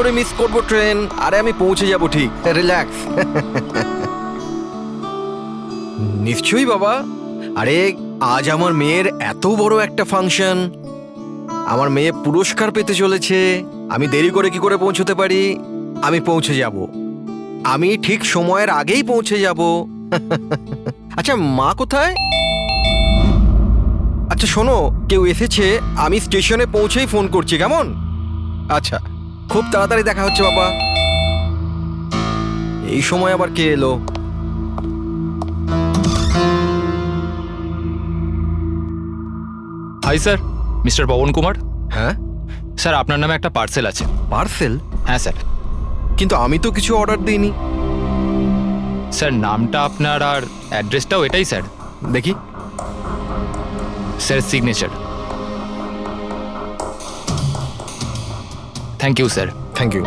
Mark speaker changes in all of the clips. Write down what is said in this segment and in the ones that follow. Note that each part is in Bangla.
Speaker 1: করে মিস করব ট্রেন? আরে আমি পৌঁছে যাব ঠিক, রিল্যাক্স। নিশ্চয়ই বাবা। আরে আজ আমার মেয়ের এত বড় একটা ফাংশন, আমার মেয়ে পুরস্কার পেতে চলেছে, আমি দেরি করে কি করে পৌঁছতে পারি? আমি পৌঁছে যাব, আমি ঠিক সময়ের আগেই পৌঁছে যাব। আচ্ছা মা কোথায়? আচ্ছা শোনো, কেউ এসেছে, আমি স্টেশনে পৌঁছেই ফোন করছি, কেমন? আচ্ছা, খুব তাড়াতাড়ি দেখা হচ্ছে বাবা। এই সময় আবার কে এলো?
Speaker 2: Hi sir, mister Pawan Kumar.
Speaker 1: হ্যাঁ
Speaker 2: স্যার আপনার নামে একটা পার্সেল আছে।
Speaker 1: পার্সেল?
Speaker 2: হ্যাঁ স্যার।
Speaker 1: কিন্তু আমি তো কিছু অর্ডার দিইনি।
Speaker 2: স্যার নামটা আপনার আর অ্যাড্রেসটাও এটাই স্যার।
Speaker 1: দেখি।
Speaker 2: Sir signature. Thank you sir.
Speaker 1: Thank you.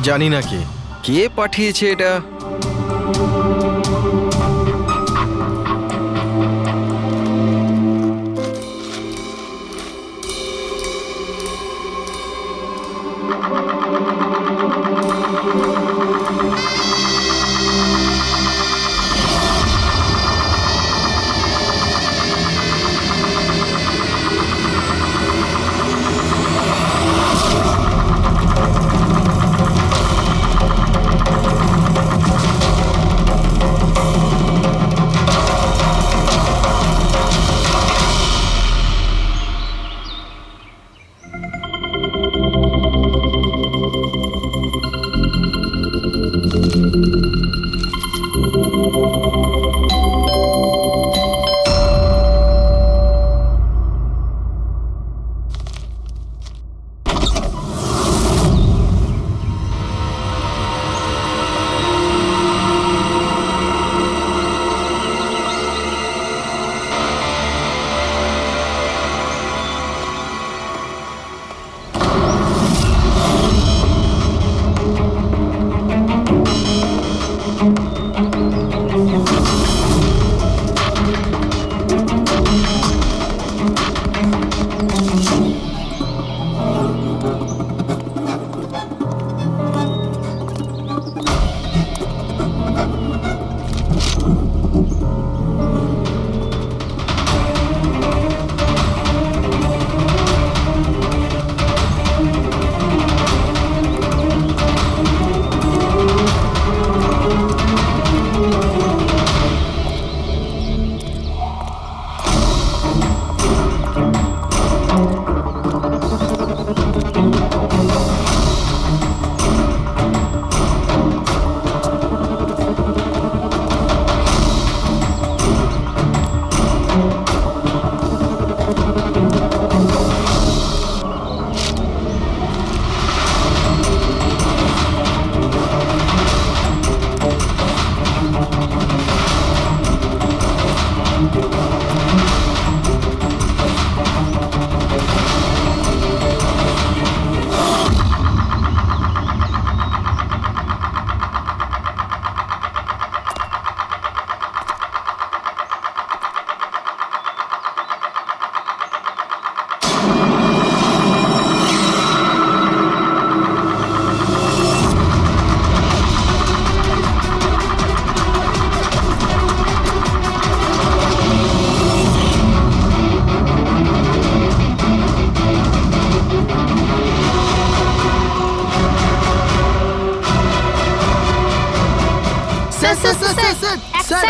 Speaker 1: জানি না কে কে পাঠিয়েছে এটা।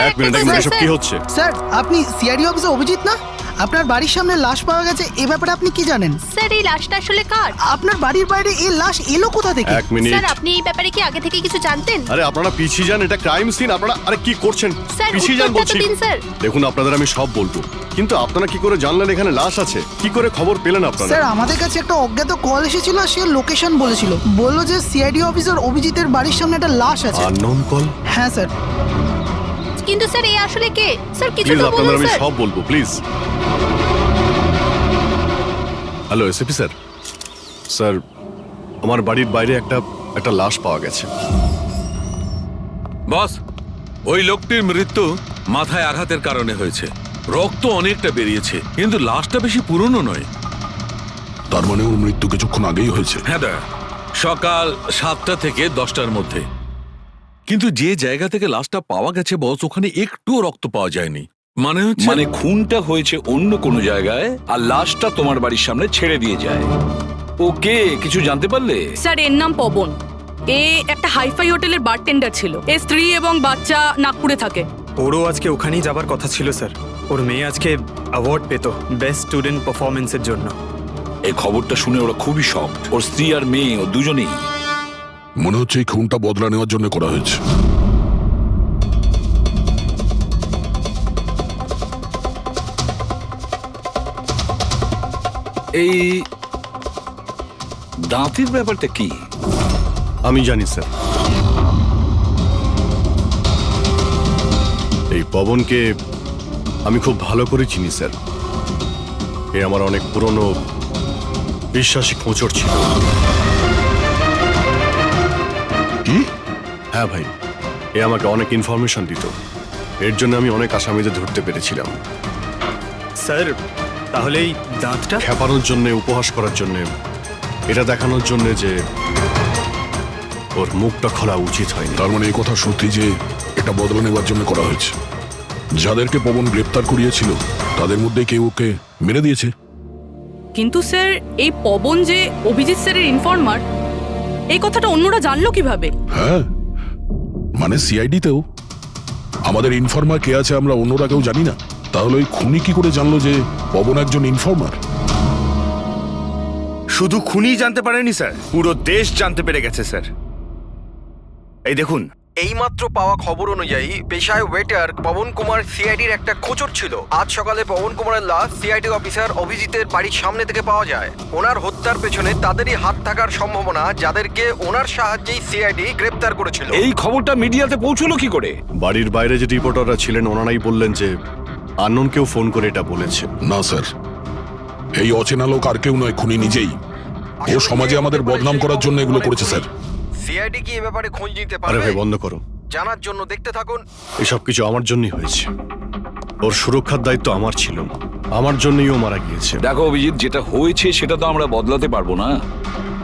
Speaker 3: এক মিনিট, এসব কি হচ্ছে?
Speaker 4: স্যার আপনি সিআইডি অফিসে অভিজিৎ না? আপনার বাড়ির সামনে লাশ পাওয়া গেছে, এ ব্যাপারে আপনি কি জানেন?
Speaker 5: স্যার এই লাশটা আসলে কার?
Speaker 4: আপনার বাড়ির বাইরে এই লাশ এলো কোথা থেকে?
Speaker 3: এক মিনিট।
Speaker 5: স্যার আপনি এই ব্যাপারে কি আগে থেকে কিছু জানতেন?
Speaker 3: আরে আপনারা পিছিয়ে যান, এটা ক্রাইম সিন। আপনারা আরে কি করছেন?
Speaker 5: স্যার
Speaker 3: পিছিয়ে যান
Speaker 5: উত্তরটা তো
Speaker 3: বলছি।
Speaker 5: দিন স্যার।
Speaker 3: দেখুন আপনাদের আমি সব বলবো, কিন্তু আপনারা কি করে জানলেন এখানে লাশ আছে? কি করে খবর পেলেন আপনারা?
Speaker 4: স্যার আমাদের কাছে একটা অজ্ঞাত কল এসেছিল, সে লোকেশন বলেছিল, বললো যে সিআইডি অফিসার অভিজিতের বাড়ির সামনে একটা লাশ আছে।
Speaker 3: Unknown call?
Speaker 4: হ্যাঁ স্যার।
Speaker 5: কিন্তু স্যার এই আসলে কে? স্যার কিছু
Speaker 3: প্লিজ
Speaker 5: তো
Speaker 3: আপনাদের
Speaker 5: বলুন
Speaker 3: আমি
Speaker 5: স্যার।
Speaker 3: সব বলবো, please. Hello SP sir. Sir আমার বাড়ির বাইরে একটা লাশ পাওয়া গেছে।
Speaker 6: বস, ওই লোকটির মৃত্যু মাথায় আঘাতের কারণে হয়েছে। রক্ত অনেকটা বেরিয়েছে, কিন্তু লাশটা বেশি পুরনো নয়।
Speaker 7: তার মানে ওর মৃত্যু কিছুক্ষণ আগেই হয়েছে।
Speaker 6: হ্যাঁ দা, সকাল 7টা থেকে 10টার মধ্যে। কিন্তু যে জায়গা থেকে লাশটা পাওয়া গেছে বস, ওখানে একটুও রক্ত পাওয়া যায়নি। মানে হচ্ছে
Speaker 8: মানে খুনটা হয়েছে অন্য কোনো জায়গায় আর লাশটা তোমার বাড়ির সামনে ছেড়ে দিয়ে যায়। ওকে কিছু জানতে পারলে?
Speaker 9: স্যার এর নাম পবন। এ একটা হাইফাই হোটেলের বারটেন্ডার ছিল। এর স্ত্রী এবং বাচ্চা নাগপুরে থাকে।
Speaker 10: ওরও আজকে ওখানেই যাবার কথা ছিল স্যার। ওর মেয়ে আজকে অ্যাওয়ার্ড পেত বেস্ট স্টুডেন্ট পারফরমেন্সের জন্য।
Speaker 8: এই খবরটা শুনে ওরা খুবই শকড। ওর স্ত্রী আর মেয়ে ও দুজনেই।
Speaker 7: মনে হচ্ছে এই খুনটা বদলা নেওয়ার জন্য করা হয়েছে।
Speaker 8: এই দাঁতের ব্যাপারটা কি?
Speaker 3: আমি জানি স্যার। এই পবনকে আমি খুব ভালো করে চিনি স্যার। এ আমার অনেক পুরনো বিশ্বাসী খোঁচর ছিল।
Speaker 7: কি?
Speaker 3: হ্যাঁ ভাই, এ আমাকে অনেক ইনফরমেশন দিত। এর জন্য আমি অনেক আসামিদের ধরতে পেরেছিলাম।
Speaker 10: স্যার তাহলে এই দাঁতটা?
Speaker 3: খেপানোর জন্য, উপহাস করার জন্য, এটা দেখানোর জন্য যে ওর মুখটা খোলা উচিত হয়নি।
Speaker 7: তার মানে এই কথা সত্যি যে এটা বদলা নেওয়ার জন্য করা হয়েছে। যাদেরকে পবন গ্রেপ্তার করিয়েছিল তাদের মধ্যে কেউ ওকে মেরে দিয়েছে।
Speaker 9: কিন্তু স্যার এই পবন যে অভিজিৎ স্যারের ইনফর্মার, এই কথাটা অন্যরা জানলো কিভাবে?
Speaker 7: হ্যাঁ, মানে সিআইডিতেও আমাদের ইনফর্মার কে আছে আমরা অন্যরা কেউ জানি না। তাহলে ওই খুনি কি করে জানলো যে পবন একজন ইনফর্মার?
Speaker 11: শুধু খুনি জানতে পারেনি স্যার, পুরো দেশ জানতে পেরে গেছে স্যার। এই দেখুন,
Speaker 1: এইমাত্র পাওয়া খবর অনুযায়ী পেশায় ওয়েটার পবন কুমার সিআইডির একটা খোঁচর ছিল। আজ সকালে পবন কুমারের লাশ সিআইডি অফিসার অভিজিতের বাড়ির সামনে থেকে পাওয়া যায়। ওনার হত্যার পেছনে তাদেরই হাত থাকার সম্ভাবনা, যাদেরকে ওনার সাহায্যেই সিআইডি গ্রেপ্তার করেছিল।
Speaker 8: এই খবরটা মিডিয়াতে পৌঁছলো কি করে?
Speaker 3: বাড়ির বাইরে যে রিপোর্টাররা ছিলেন ওনারাই বললেন যে আননোন কেউ ফোন করে এটা বলেছে।
Speaker 7: না স্যার, এই অচেনা লোক আর কেউ নয়, খুনি নিজেই। ও সমাজে আমাদের বদনাম করার জন্য এগুলো করেছে স্যার।
Speaker 1: সিআইডি কি এ ব্যাপারে খোঁজ নিতে
Speaker 3: আরে
Speaker 1: পারবে?
Speaker 3: ভাই বন্ধ করো,
Speaker 1: জানার জন্য দেখতে থাকুন।
Speaker 3: এসব কিছু আমার জন্যই হয়েছে। ওর সুরক্ষার দায়িত্ব আমার ছিল, আমার জন্যই ও মারা গিয়েছে।
Speaker 8: দেখো অভিজিৎ, যেটা হয়েছে সেটা তো আমরা বদলাতে পারবো না,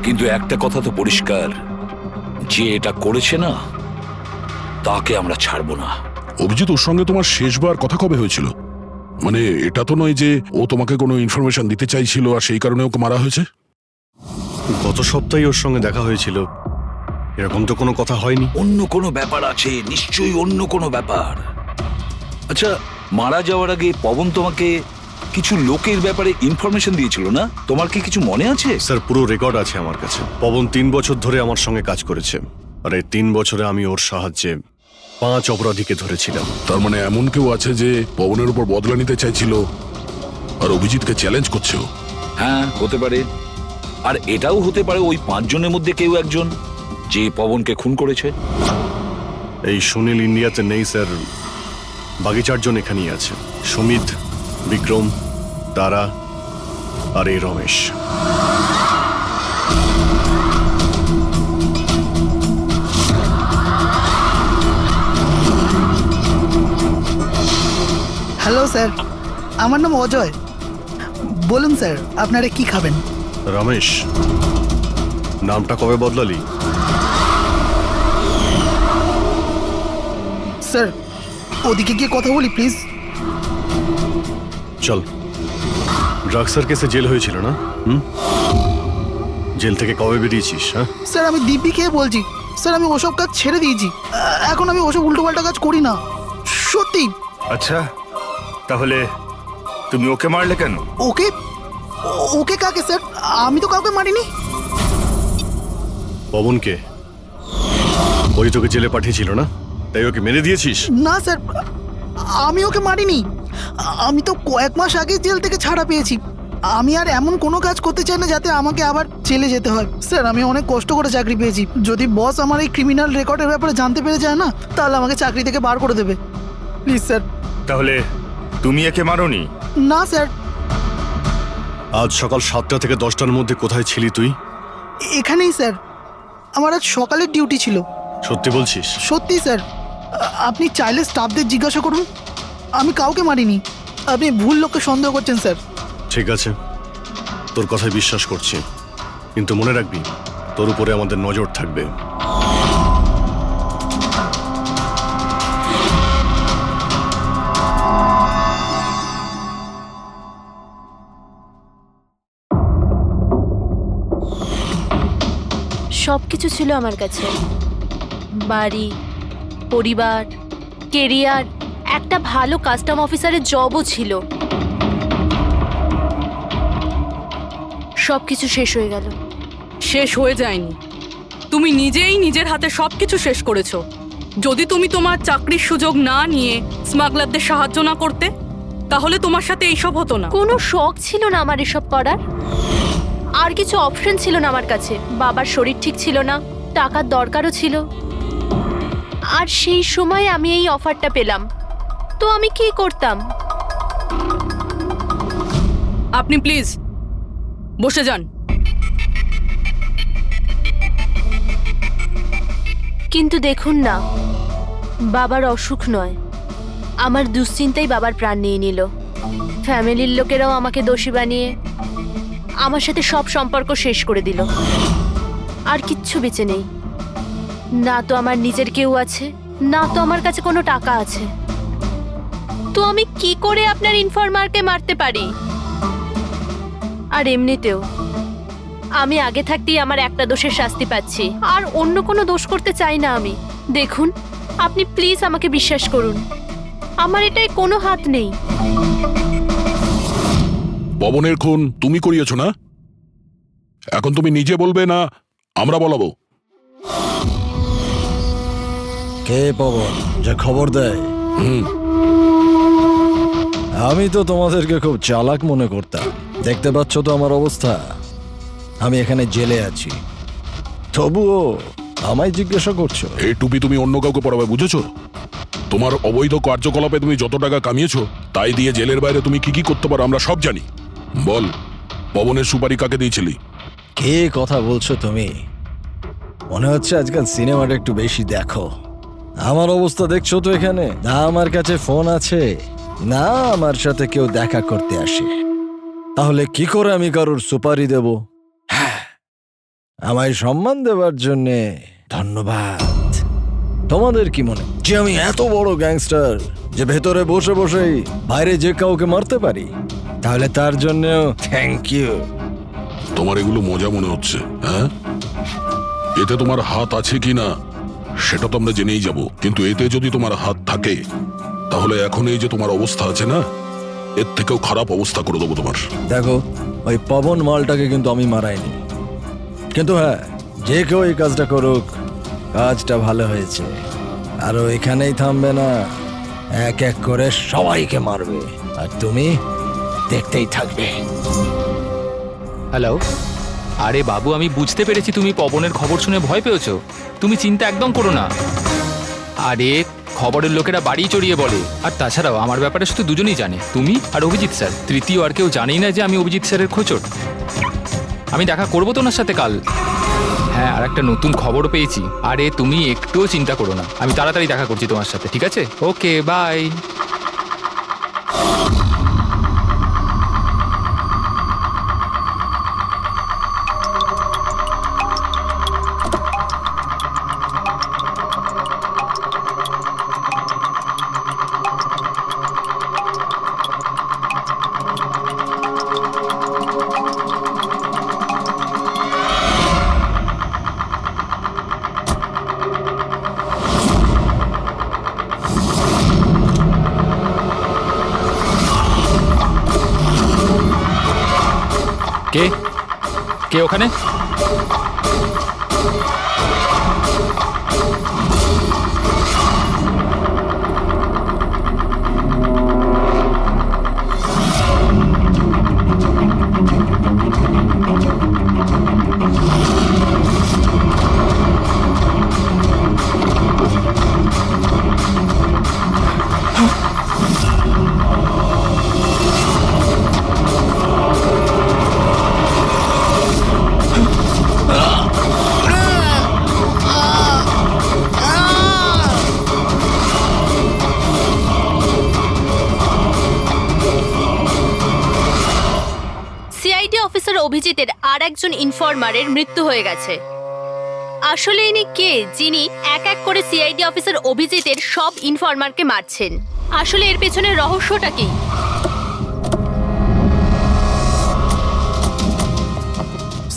Speaker 8: কিন্তু একটা কথা তো পরিষ্কার, যে এটা করেছে না তাকে আমরা ছাড়বো না।
Speaker 7: অভিজিৎ, ওর সঙ্গে তোমার শেষবার কথা কবে হয়েছিল? মানে এটা তো নয় যে ও তোমাকে কোনো ইনফরমেশন দিতে চাইছিল আর সেই কারণে ওকে মারা হয়েছে।
Speaker 3: গত সপ্তাহে ওর সঙ্গে দেখা হয়েছিল, এরকম তো কোনো কথা হয়নি।
Speaker 8: অন্য কোনো ব্যাপার আছে, নিশ্চয়ই অন্য কোনো ব্যাপার। আচ্ছা, মারা যাওয়ার আগে পবন তোমাকে কিছু লোকের ব্যাপারে ইনফরমেশন দিয়েছিল না? তোমার কি কিছু মনে আছে?
Speaker 3: স্যার পুরো রেকর্ড আছে আমার কাছে। পবন 3 বছর ধরে আমার সঙ্গে কাজ করেছে, আর এই 3 বছরে আমি ওর সাহায্যে 5 অপরাধীকে ধরেছিলাম।
Speaker 7: তার মানে এমন কেউ আছে যে পবনের উপর বদলা নিতে চাইছিল আর অভিজিৎকে চ্যালেঞ্জ করছে ও?
Speaker 8: হ্যাঁ, হতে পারে। আর এটাও হতে পারে ওই 5 জনের মধ্যে কেউ একজন যে পবনকে খুন করেছে।
Speaker 3: এই সুনীল ইন্ডিয়াতে নেই স্যার, বাকি 4 জন এখানেই আছে। সুমিত, বিক্রম, তারা আর এই রমেশ।
Speaker 4: হ্যালো স্যার, আমার নাম অজয়। বলুন স্যার, আপনারা কি খাবেন?
Speaker 3: রমেশ, নামটা কবে বদলালি?
Speaker 4: স্যার ওদিকে গিয়ে কথা বলি প্লিজ।
Speaker 3: চল। ড্রাগসের কেসে জেল হয়েছিল না? জেল থেকে কবে বেরিয়েছিস? হ্যাঁ
Speaker 4: স্যার আমি দিব্যি খেয়ে বলছি স্যার, আমি ওসব কাজ ছেড়ে দিয়েছি। এখন আমি ওসব উল্টোপাল্টা কাজ করি না, সত্যি।
Speaker 11: আচ্ছা তাহলে তুমি ওকে মারলে কেন?
Speaker 4: ওকে? ওকে কাকে স্যার? আমি তো কাউকে মারিনি।
Speaker 3: পবনকে? ওই তোকে জেলে পাঠিয়েছিল না, তাই ওকে মেরে দিয়েছিস?
Speaker 4: না স্যার, আমি ওকে মারিনি। আমি তো কয়েক মাস আগে জেল থেকে ছাড়া পেয়েছি। আমি আর এমন কোনো কাজ করতে চাই না যাতে আমাকে আবার জেলে যেতে হয়। স্যার আমি অনেক কষ্ট করে চাকরি পেয়েছি। যদি বস আমার এই ক্রিমিনাল রেকর্ডের ব্যাপারে জানতে পেরে যায় না, তাহলে আমাকে চাকরি থেকে বার করে দেবে। Please sir.
Speaker 11: তাহলে তুমি একে মারোনি?
Speaker 4: না স্যার।
Speaker 3: আজ সকাল 7টা থেকে 10টার মধ্যে কোথায় ছিলি তুই?
Speaker 4: এখানেই স্যার, আমার আজ সকালের ডিউটি ছিল।
Speaker 3: সত্যি বলছিস?
Speaker 4: সত্যি স্যার, আপনি চাইলে স্টাফদের জিজ্ঞাসা করুন, আমি কাউকে মারিনি। আপনি ভুল লোককে সন্দেহ করছেন স্যার।
Speaker 3: ঠিক আছে, তোর কথায় বিশ্বাস করছি, কিন্তু মনে রাখবি তোর উপরে আমাদের নজর থাকবে।
Speaker 5: সব কিছু ছিল আমার কাছে, বাড়ি, পরিবার, কেরিয়ার, একটা ভালো কাস্টম অফিসারের জবও ছিল। সব কিছু শেষ হয়ে গেল।
Speaker 9: শেষ হয়ে যায়নি, তুমি নিজেই নিজের হাতে সবকিছু শেষ করেছো। যদি তুমি তোমার চাকরির সুযোগ না নিয়ে স্মাগলারদের সাহায্য না করতে, তাহলে তোমার সাথে এইসব হতো না।
Speaker 5: কোনো শখ ছিল না আমার এসব করার, আর কিছু অপশন ছিল না আমার কাছে। বাবার শরীর ঠিক ছিল না, টাকার দরকারও ছিল, আর সেই সময় আমি এই অফারটা পেলাম, তো আমি কি করতাম?
Speaker 9: আপনি প্লিজ বসে যান।
Speaker 5: কিন্তু দেখুন না, বাবার অসুখ নয়, আমার দুশ্চিন্তাই বাবার প্রাণ নিয়ে নিল। ফ্যামিলির লোকেরাও আমাকে দোষী বানিয়ে আমার সাথে সব সম্পর্ক শেষ করে দিল। আর কিচ্ছু বেঁচে নেই, না তো আমার নিজের কেউ আছে, না তো আমার কাছে কোনো টাকা আছে। তো আমি কি করে আপনার ইনফরমারকে মারতে পারি? আর এমনিতেও আমি আগে থাকতেই আমার একটা দোষের শাস্তি পাচ্ছি, আর অন্য কোনো দোষ করতে চাই না আমি। দেখুন, আপনি প্লিজ আমাকে বিশ্বাস করুন, আমার এটায় কোনো হাত নেই।
Speaker 7: পবনের খুন তুমি করিয়েছো না? এখন তুমি নিজে বলবে না আমরা বলাবো?
Speaker 12: কে পবন যে খবর দেয়? আমি তো তোমাদেরকে খুব চালাক মনে করতাম। দেখতে পাচ্ছ তো আমার অবস্থা, আমি এখানে জেলে আছি, তবুও আমায় জিজ্ঞাসা করছো?
Speaker 7: এই টুপি তুমি অন্য কাউকে পরাবে, বুঝেছো? তোমার অবৈধ কার্যকলাপে তুমি যত টাকা কামিয়েছো তাই দিয়ে জেলের বাইরে তুমি কি কি করতে পারো আমরা সব জানি। বল, পবনের সুপারি কাকে দিয়েছিলি?
Speaker 12: কে কথা বলছো তুমি? মনে হচ্ছে আজকাল সিনেমাটা একটু বেশি দেখো। আমার অবস্থা দেখছো তো এখানে, না আমার কাছে ফোন আছে, না আমার সাথে কেউ দেখা করতে আসে। তাহলে কি করে আমি কারোর সুপারি দেব? আমায় সম্মান দেওয়ার জন্যে ধন্যবাদ। তোমাদের কি মনে যে আমি এত বড় গ্যাংস্টার যে ভেতরে বসে বসেই বাইরে যে কাউকে মারতে পারি? তাহলে তার জন্যও থ্যাংক ইউ।
Speaker 7: তোমার এগুলো মজা মনে হচ্ছে, হ্যাঁ? এতে তোমার হাত আছে কি না সেটা তো আমরা জেনেই যাব, কিন্তু এতে যদি তোমার হাত থাকে তাহলে এখন এই যে তোমার অবস্থা আছে না, এর থেকেও খারাপ অবস্থা করে দেবো তোমার।
Speaker 12: দেখো, ওই পবন মালটাকে কিন্তু আমি মারাইনি, কিন্তু হ্যাঁ, যে কেউ এই কাজটা করুক, কাজটা ভালো হয়েছে। আর ও এখানেই থামবে না, এক এক করে সবাইকে মারবে, আর তুমি দেখতেই থাকবে।
Speaker 2: হ্যালো, আরে বাবু, আমি বুঝতে পেরেছি তুমি পবনের খবর শুনে ভয় পেয়েছো। তুমি চিন্তা একদম করো না। আরে খবরের লোকেরা বাড়ি চড়িয়ে বলে, আর তাছাড়াও আমার ব্যাপারে শুধু দুজনেই জানে, তুমি আর অভিজিৎ স্যার। তৃতীয় আর কেউ জানেই না যে আমি অভিজিৎ স্যারের খোঁচট। আমি দেখা করবো তো ওনার সাথে কাল। হ্যাঁ, আর একটা নতুন খবরও পেয়েছি। আরে তুমি একটুও চিন্তা করো না, আমি তাড়াতাড়ি দেখা করছি তোমার সাথে, ঠিক আছে? ওকে, বাই। কে কে ওখানে?
Speaker 5: অভিজিতের আর একজন ইনফরমারের মৃত্যু হয়ে গেছে। আসলে ইনি কে যিনি এক এক করে সিআইডি অফিসার অভিজিতের সব ইনফরমারকে মারছেন? আসলে এর পেছনের রহস্যটা কি?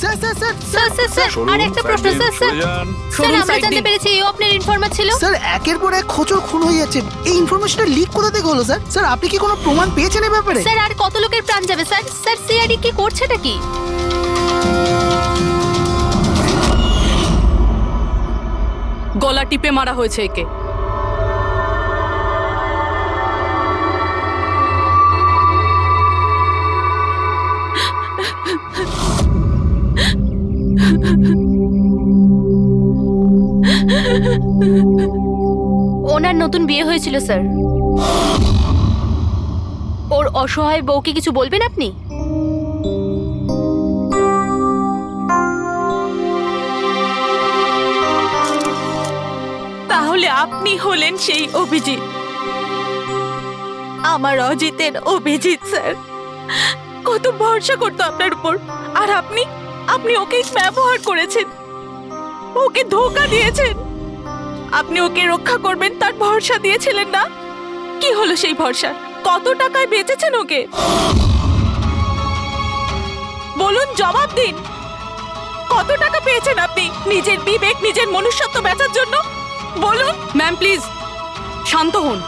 Speaker 4: স্যার স্যার স্যার
Speaker 5: স্যার আর একটা প্রশ্ন স্যার স্যার স্যার আমরা জানতে পেরেছি এও আপনার ইনফরমার ছিল।
Speaker 4: স্যার একের পর এক খোঁচর খুন হয়ে যাচ্ছে, এই ইনফরমেশনটা লিক কোথা থেকে হলো স্যার? স্যার আপনি কি কোনো প্রমাণ পেয়েছেন এই ব্যাপারে?
Speaker 5: স্যার আর কত লোকের প্রাণ যাবে স্যার? স্যার সিআইডি কি করছেটা কি?
Speaker 9: গলা টিপে মারা হয়েছে একে।
Speaker 5: ওনার নতুন বিয়ে হয়েছিল স্যার। ওর অসহায় বউকে কিছু বলবেন আপনি?
Speaker 13: তাহলে আপনি হলেন সেই অভিজিৎ, আমার অজিতের অভিজিৎ স্যার। কত ভরসা করতো আপনার উপর, আর আপনি আপনি ওকে ব্যবহার করেছেন, ওকে ধোঁকা দিয়েছেন। আপনি ওকে রক্ষা করবেন তার ভরসা দিয়েছিলেন না? কি হলো সেই ভরসা? কত টাকায় বেচেছেন ওকে? বলুন, জবাব দিন। কত টাকা পেয়েছেন আপনি নিজের বিবেক, নিজের মনুষ্যত্ব বেচার জন্য? বলুন।
Speaker 9: ম্যাম প্লিজ শান্ত হন।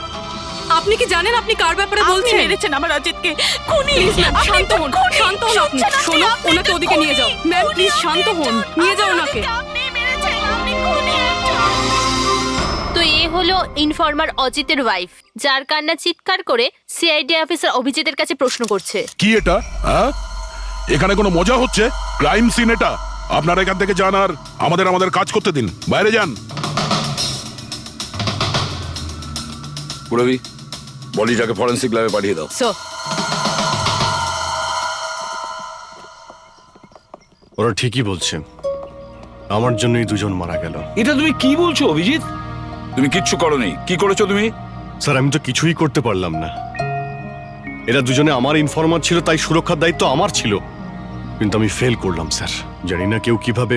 Speaker 9: আপনি কি জানেন আপনি কার ব্যাপারে বলছেন?
Speaker 13: মেরেছেন আমার অজিতকে, খুনি।
Speaker 9: প্লিজ ম্যাম শান্ত হন, শান্ত হন আপনি। শোনো, ওনাকে ওদিকে নিয়ে যাও। ম্যাম প্লিজ শান্ত হন, নিয়ে যাও ওনাকে।
Speaker 13: আপনি মেরেছেন, আপনি খুনি একজন।
Speaker 5: তো এ হলো ইনফরমার অজিতের ওয়াইফ, যার কান্না চিৎকার করে সিআইডি অফিসার অভিজিতের কাছে প্রশ্ন করছে।
Speaker 7: কি এটা? হ্যাঁ, এখানে কোনো মজা হচ্ছে? ক্রাইম সিন এটা। আপনারা এখান থেকে যান আর আমাদের কাজ করতে দিন। বাইরে যান।
Speaker 8: পুরবি, বডিটাকে ফরেন্সিক ল্যাবে পাঠিয়ে দাও।
Speaker 9: স্যার
Speaker 3: ওরা ঠিকই বলছে, আমার জন্যই দুজন মারা গেল।
Speaker 8: এটা তুমি কি বলছো অভিজিৎ? তুমি কিচ্ছু করোনি। কি করেছো তুমি?
Speaker 3: স্যার আমি তো কিছুই করতে পারলাম না। এরা দুজনে আমার ইনফরমার ছিল, তাই সুরক্ষার দায়িত্ব আমার ছিল, কিন্তু আমি ফেল করলাম স্যার। জানি না কেউ কিভাবে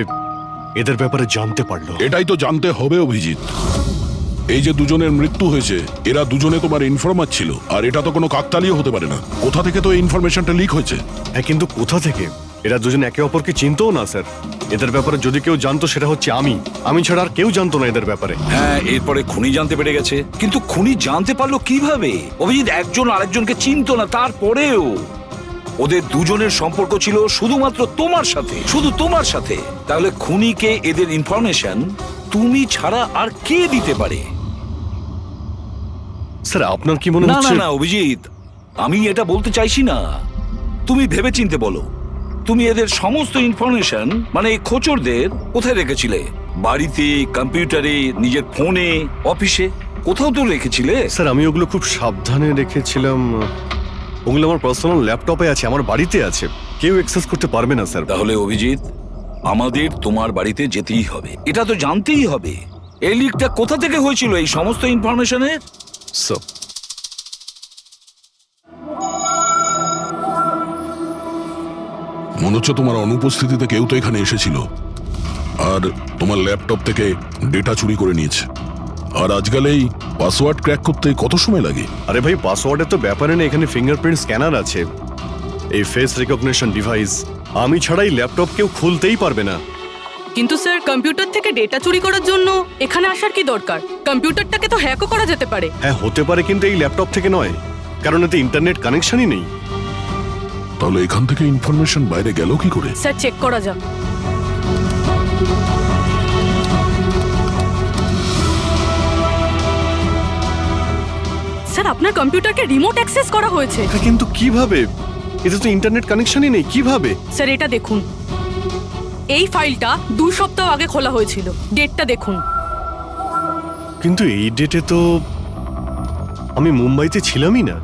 Speaker 3: এদের ব্যাপারে জানতে পারলো।
Speaker 7: এটাই তো জানতে হবে অভিজিৎ। এই যে দুজনের মৃত্যু হয়েছে, এরা দুজনে তোমার ইনফরমার ছিল, আর এটা তো কোনো কাকতালীয় হতে পারে না। কোথা থেকে তো এই ইনফরমেশনটা লিক হয়েছে?
Speaker 3: হ্যাঁ, কিন্তু কোথা থেকে? এরা দুজন একে অপরকে চিনতও না স্যার। এদের ব্যাপারে যদি কেউ জানতো সেটা হচ্ছে আমি ছাড়া আর কেউ জানতো না এদের ব্যাপারে।
Speaker 8: হ্যাঁ, এরপরে খুনি জানতে পেরে গেছে। কিন্তু খুনি জানতে পারলো কিভাবে? অভিজিৎ একজন আরেকজনকে চিনতো না, তারপরেও ওদের দুজনের সম্পর্ক ছিল শুধুমাত্র তোমার সাথে, শুধু তোমার সাথে। তাহলে খুনিকে এদের ইনফরমেশন তুমি ছাড়া আর কে দিতে পারে?
Speaker 3: স্যার আপনার কি মনে
Speaker 8: না
Speaker 3: হচ্ছে?
Speaker 8: না না অভিজিৎ, আমি এটা বলতে চাইছি না। তুমি ভেবেচিন্তে বলো, তুমি এদের সমস্ত ইনফরমেশন মানে খোঁচরদের কোথায় রেখেছিলে? বাড়িতে, কম্পিউটারে, নিজের ফোনে, অফিসে, কোথাও তো রেখেছিলে।
Speaker 3: স্যার আমি ওগুলো খুব সাবধানে রেখেছিলাম। ওগুলো আমার পার্সোনাল ল্যাপটপে আছে, আমার বাড়িতে আছে, কেউ অ্যাক্সেস করতে পারবে না স্যার।
Speaker 8: তাহলে অভিজিৎ, আমাদের তোমার বাড়িতে যেতেই হবে, এটা তো জানতেই হবে এই লিকটা কোথা থেকে হয়েছিল এই সমস্ত ইনফরমেশনের।
Speaker 3: স্যার
Speaker 7: মনে হচ্ছে তোমার অনুপস্থিতিতে কেউ তো এখানে এসেছিল আর তোমার ল্যাপটপ থেকে ডেটা চুরি করে নিয়েছে। আর আজকাল এই পাসওয়ার্ড ক্র্যাক করতে কত সময় লাগে?
Speaker 3: আরে ভাই, পাসওয়ার্ডের তো ব্যাপারে নেই, এখানে ফিঙ্গারপ্রিন্ট স্ক্যানার আছে, এই ফেস রিকগনিশন ডিভাইস। আমি ছাড়াই ল্যাপটপ কেউ খুলতেই পারবে না।
Speaker 9: কিন্তু স্যার কম্পিউটার থেকে ডেটা চুরি করার জন্য এখানে আসার কি দরকার? কম্পিউটারটাকে তো হ্যাকও করা যেতে পারে।
Speaker 3: হ্যাঁ হতে পারে, কিন্তু এই ল্যাপটপ থেকে নয়, কারণ এতে ইন্টারনেট কানেকশনই নেই।
Speaker 7: তাহলে এখান থেকে ইনফরমেশন বাইরে গেল কি করে?
Speaker 9: স্যার চেক করা যাক। স্যার আপনার কম্পিউটারকে রিমোট অ্যাক্সেস করা হয়েছে।
Speaker 3: কিন্তু কিভাবে? এতে তো ইন্টারনেট কানেকশনই নেই, কিভাবে?
Speaker 9: স্যার এটা দেখুন, এই ফাইলটা 2 সপ্তাহ আগে খোলা হয়েছিল। ডেটটা দেখুন।
Speaker 3: কিন্তু এই ডেটে তো আমি মুম্বাইতে ছিলামই না,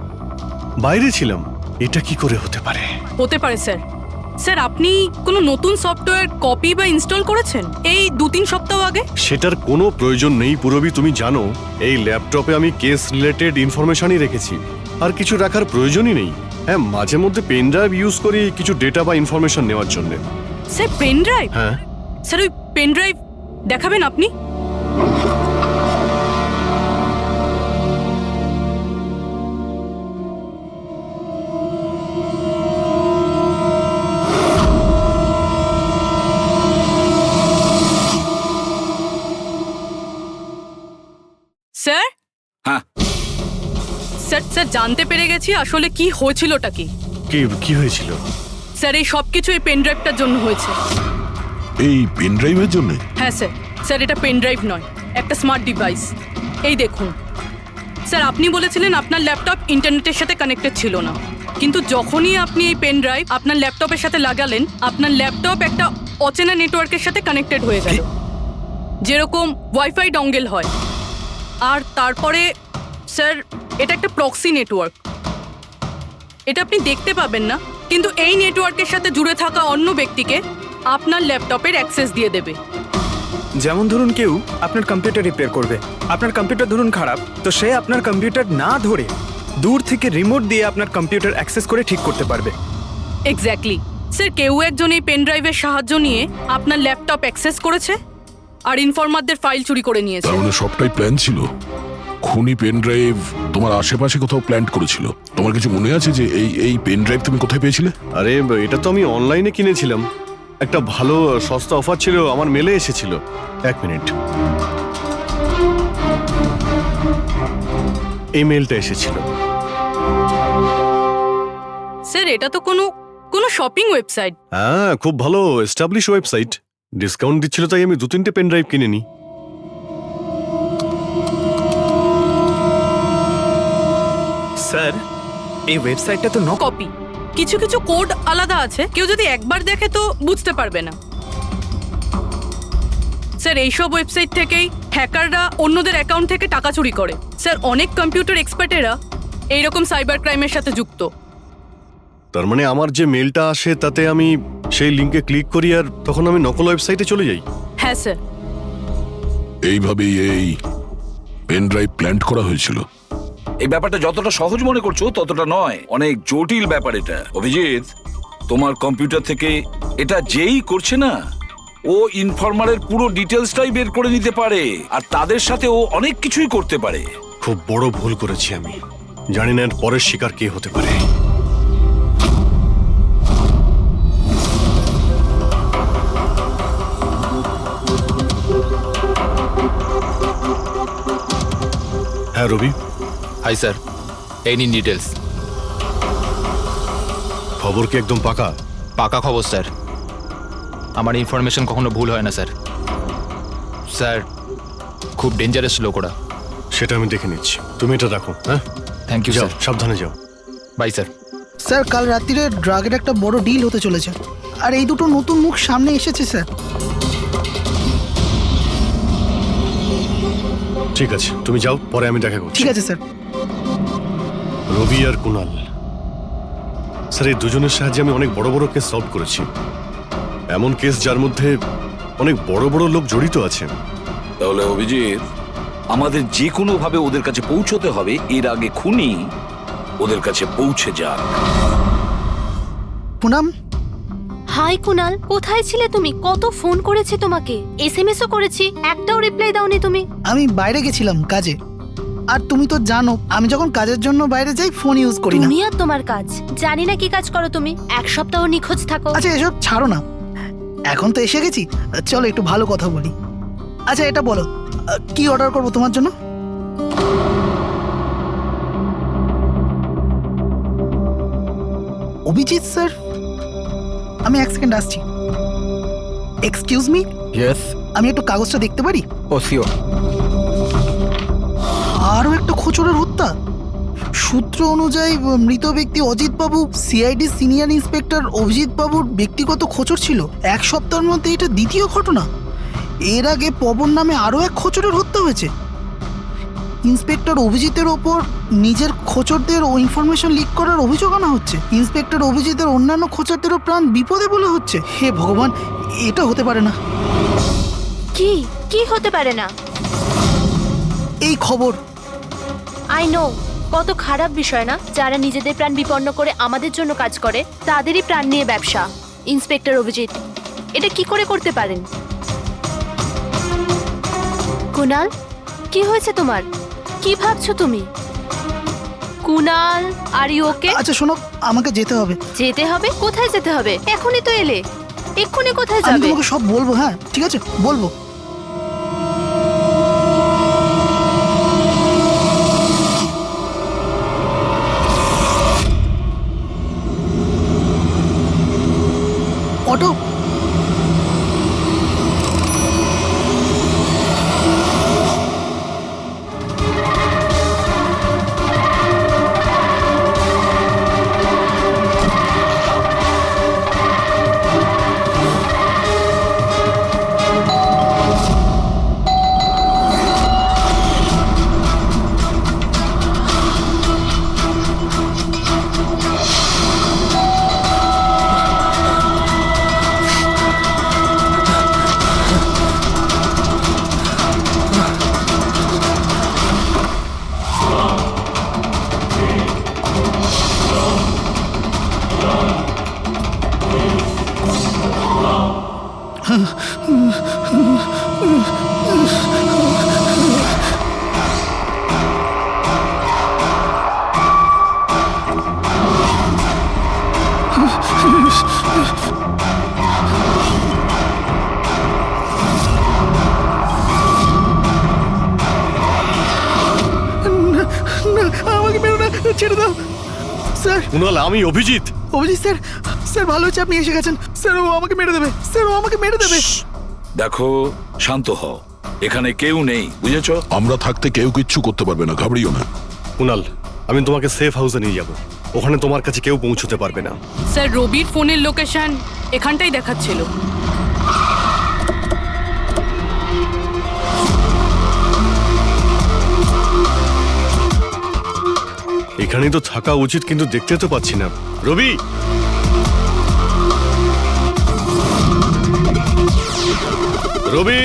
Speaker 3: বাইরে ছিলাম। এটা কি করে হতে পারে?
Speaker 9: হতে পারে স্যার। স্যার আপনি কোনো নতুন সফটওয়্যার কপি বা ইনস্টল করেছেন এই 2-3 সপ্তাহ আগে?
Speaker 3: সেটার কোনো প্রয়োজন নেই পুরবি, তুমি জানো এই ল্যাপটপে আমি কেস রিলেটেড ইনফরমেশনই রেখেছি, আর কিছু রাখার প্রয়োজনই নেই। হ্যাঁ, মাঝে মধ্যে পেন ড্রাইভ ইউজ করি কিছু ডেটা বা ইনফরমেশন নেওয়ার জন্য।
Speaker 9: Sir pen drive?
Speaker 3: হ্যাঁ।
Speaker 9: স্যার ওই পেন ড্রাইভ দেখাবেন আপনি? স্যার?
Speaker 8: হ্যাঁ।
Speaker 9: স্যার স্যার জানতে পেরে গেছি আসলে কি হয়েছিলটা কি।
Speaker 3: কি হয়েছিল?
Speaker 9: স্যার এই সব কিছু এই পেন ড্রাইভটার জন্য হয়েছে।
Speaker 7: এই পেন ড্রাইভের জন্য?
Speaker 9: হ্যাঁ স্যার। স্যার এটা পেন ড্রাইভ নয়, একটা স্মার্ট ডিভাইস। এই দেখুন স্যার, আপনি বলেছিলেন আপনার ল্যাপটপ ইন্টারনেটের সাথে কানেক্টেড ছিল না, কিন্তু যখনই আপনি এই পেন ড্রাইভ আপনার ল্যাপটপের সাথে লাগালেন, আপনার ল্যাপটপ একটা অচেনা নেটওয়ার্কের সাথে কানেক্টেড হয়ে গেল, যেরকম ওয়াইফাই ডঙ্গেল হয়। আর তারপরে স্যার এটা একটা প্রক্সি নেটওয়ার্ক। এটা আপনি দেখতে পাবেন না, কিন্তু এই নেটওয়ার্কের সাথে জুড়ে থাকা অন্য ব্যক্তিকে আপনার ল্যাপটপের অ্যাক্সেস দিয়ে দেবে।
Speaker 10: যেমন ধরুন কেউ আপনার কম্পিউটার রিপেয়ার করবে, আপনার কম্পিউটার ধরুন খারাপ, তো সে আপনার কম্পিউটার না ধরে দূর থেকে রিমোট দিয়ে আপনার কম্পিউটার অ্যাক্সেস করে ঠিক করতে পারবে।
Speaker 9: এক্স্যাক্টলি স্যার, কেউ একজন এই পেন ড্রাইভের সাহায্য নিয়ে আপনার ল্যাপটপ অ্যাক্সেস করেছে আর ইনফরমারদের ফাইল চুরি করে নিয়েছে।
Speaker 7: তার মানে সবটাই প্ল্যান ছিল। খুনি পেন ড্রাইভ তোমার আশেপাশে কোথাও প্ল্যান্ট করেছিল। তোমার কিছু মনে আছে যে এই পেন ড্রাইভ তুমি কোথায় পেয়েছিলে?
Speaker 3: আরে এটা তো আমি অনলাইনে কিনেছিলাম, একটা ভালো সস্তা অফার ছিল, আমার মেলে এসেছিল। এক মিনিট, এই মেলটা এসেছিল।
Speaker 9: স্যার এটা তো কোনো শপিং ওয়েবসাইট।
Speaker 3: হ্যাঁ, খুব ভালো এস্টাবলিশ ওয়েবসাইট, ডিসকাউন্ট দিচ্ছিল তাই আমি 2-3টে পেন ড্রাইভ কিনে নিই।
Speaker 10: স্যার এই ওয়েবসাইটটা তো
Speaker 9: কপি, কিছু কিছু কোড আলাদা আছে, কেউ যদি একবার দেখে তো বুঝতে পারবে না। স্যার এইসব ওয়েবসাইট থেকেই হ্যাকাররা অন্যদের অ্যাকাউন্ট থেকে টাকা চুরি করে। স্যার অনেক কম্পিউটার এক্সপার্টেরা এইরকম সাইবার ক্রাইমের সাথে যুক্ত।
Speaker 3: তার মানে আমার যে মেলটা আসে তাতে আমি সেই লিঙ্কে ক্লিক করি আর তখন আমি নকল ওয়েবসাইটে চলে যাই।
Speaker 9: হ্যাঁ স্যার।
Speaker 7: এইভাবেই এই পেন ড্রাইভ প্ল্যান্ট করা হয়েছিল।
Speaker 8: এই ব্যাপারটা যতটা সহজ মনে করছো ততটা নয়, অনেক জটিল ব্যাপার এটা। অভিজিৎ, তোমার কম্পিউটার থেকে এটা যেই করছে না, ও ইনফরমারের পুরো ডিটেলসটাই বের করে নিতে পারে আর তাদের সাথে ও অনেক কিছুই করতে পারে।
Speaker 3: খুব বড় ভুল করেছি আমি, জানি না এর পরের শিকার কে হতে পারে। হ্যাঁ রবি।
Speaker 2: হাই স্যার, এই নিন ডিটেলস।
Speaker 3: খবর কি একদম পাকা?
Speaker 2: পাকা খবর স্যার, আমার ইনফরমেশন কখনো ভুল হয় না স্যার। স্যার খুব ডেঞ্জারাস লোক ওরা।
Speaker 3: সেটা আমি দেখে নিচ্ছি, তুমি এটা রাখো। হ্যাঁ,
Speaker 2: থ্যাংক ইউ
Speaker 3: যাও,
Speaker 2: স্যার।
Speaker 3: সাবধানে যাও।
Speaker 2: By sir.
Speaker 4: স্যার কাল রাত্রিরে ড্রাগের একটা বড় ডিল হতে চলেছে, আর এই দুটো নতুন মুখ সামনে এসেছে স্যার।
Speaker 3: ঠিক আছে, তুমি যাও, পরে আমি দেখা করছি।
Speaker 4: ঠিক আছে স্যার।
Speaker 3: রবি আর কুনাল, স্যার এই দুজনের সাহায্যে আমি অনেক বড় বড় কেস সলভ করেছি। এমন কেস যার মধ্যে অনেক বড় বড় লোক জড়িত আছে।
Speaker 8: তাহলে অভিজিৎ, আমাদের যে কোনো ভাবে ওদের কাছে পৌঁছতে হবে এর আগে খুনি ওদের কাছে পৌঁছে যাক।
Speaker 4: পুনাম।
Speaker 5: হাই কুনাল, কোথায় ছিলে তুমি? কত ফোন করেছি তোমাকে, এসএমএসও করেছি, একটাও রিপ্লাই দাওনি তুমি।
Speaker 4: আমি বাইরে গেছিলাম কাজে, আর তুমি তো জানো আমি যখন কাজের জন্য বাইরে যাই ফোন ইউজ করি না।
Speaker 5: তুমি আর তোমার কাজ, জানি না কি কাজ করো তুমি, এক সপ্তাহ নিখোঁজ থাকো।
Speaker 4: আচ্ছা এসব ছাড়ো না, এখন তো এসে গেছি, চলো একটু ভালো কথা বলি। আচ্ছা এটা বলো, কি অর্ডার করবো তোমার জন্য? অভিজিৎ স্যার, আমি এক সেকেন্ড আসছি। Excuse me.
Speaker 1: ইয়েস।
Speaker 4: আমি একটু কাগজটা দেখতে পারি?
Speaker 1: ও শিওর।
Speaker 4: আরও একটা খোঁচরের হত্যা। সূত্র অনুযায়ী মৃত ব্যক্তি অজিত বাবু সিআইডি সিনিয়র ইন্সপেক্টর অভিজিৎ বাবুর ব্যক্তিগত খোঁচর ছিল। এক সপ্তাহের মধ্যে এটা দ্বিতীয় ঘটনা। এর আগে পবন নামে আরও এক খোঁচরের হত্যা হয়েছে। ইন্সপেক্টর অভিজিতের ওপর নিজের খোঁচরদের ও ইনফরমেশন লিক করার অভিযোগ আনা হচ্ছে। ইন্সপেক্টর অভিজিতের অন্যান্য খোঁচরদেরও প্রাণ বিপদে বলে হচ্ছে। হে ভগবান, এটা হতে পারে না।
Speaker 5: কি কি হতে পারে না?
Speaker 4: এই খবর।
Speaker 5: আই নো, কত খারাপ বিষয় না, যারা নিজেদের প্রাণ বিপন্ন করে আমাদের জন্য কাজ করে তাদেরই প্রাণ নিয়ে ব্যবসা। ইন্সপেক্টর অভিজিৎ, এটা কি করে করতে পারেন? কুনাল, কি হয়েছে তোমার? কি ভাবছো তুমি? Kunal, are you okay?
Speaker 4: আচ্ছা শোনো, আমাকে যেতে হবে।
Speaker 5: যেতে হবে? কোথায় যেতে হবে? এখনই তো এলে, এক্ষুনি কোথায়
Speaker 4: আমি
Speaker 5: যাবে?
Speaker 4: তোমাকে সব বলবো। হ্যাঁ ঠিক আছে, বলবো। অটো, আমাকে মেরো না, ছেড়ে দাও স্যার।
Speaker 3: কুনাল, আমি অভিজিৎ।
Speaker 4: অভিজিৎ স্যার, স্যার ভালো হচ্ছে আপনি এসে গেছেন। স্যার ও আমাকে মেরে দেবে, স্যার ও আমাকে মেরে দেবে।
Speaker 8: দেখো, শান্ত হও, এখানে কেউ নেই, বুঝেছো?
Speaker 7: আমরা থাকতে কেউ কিচ্ছু করতে পারবে না, ঘাবড়িও না।
Speaker 3: কুনাল, আমি তোমাকে সেফ হাউসে নিয়ে যাব। ওখানে তোমার কাছে কেউ পৌঁছতে পারবে না।
Speaker 9: স্যার, রবির ফোনের লোকেশন এখানটাই দেখাচ্ছিল।
Speaker 3: এখানেই তো থাকা উচিত, কিন্তু দেখতে তো পাচ্ছি না। রবি, রবি,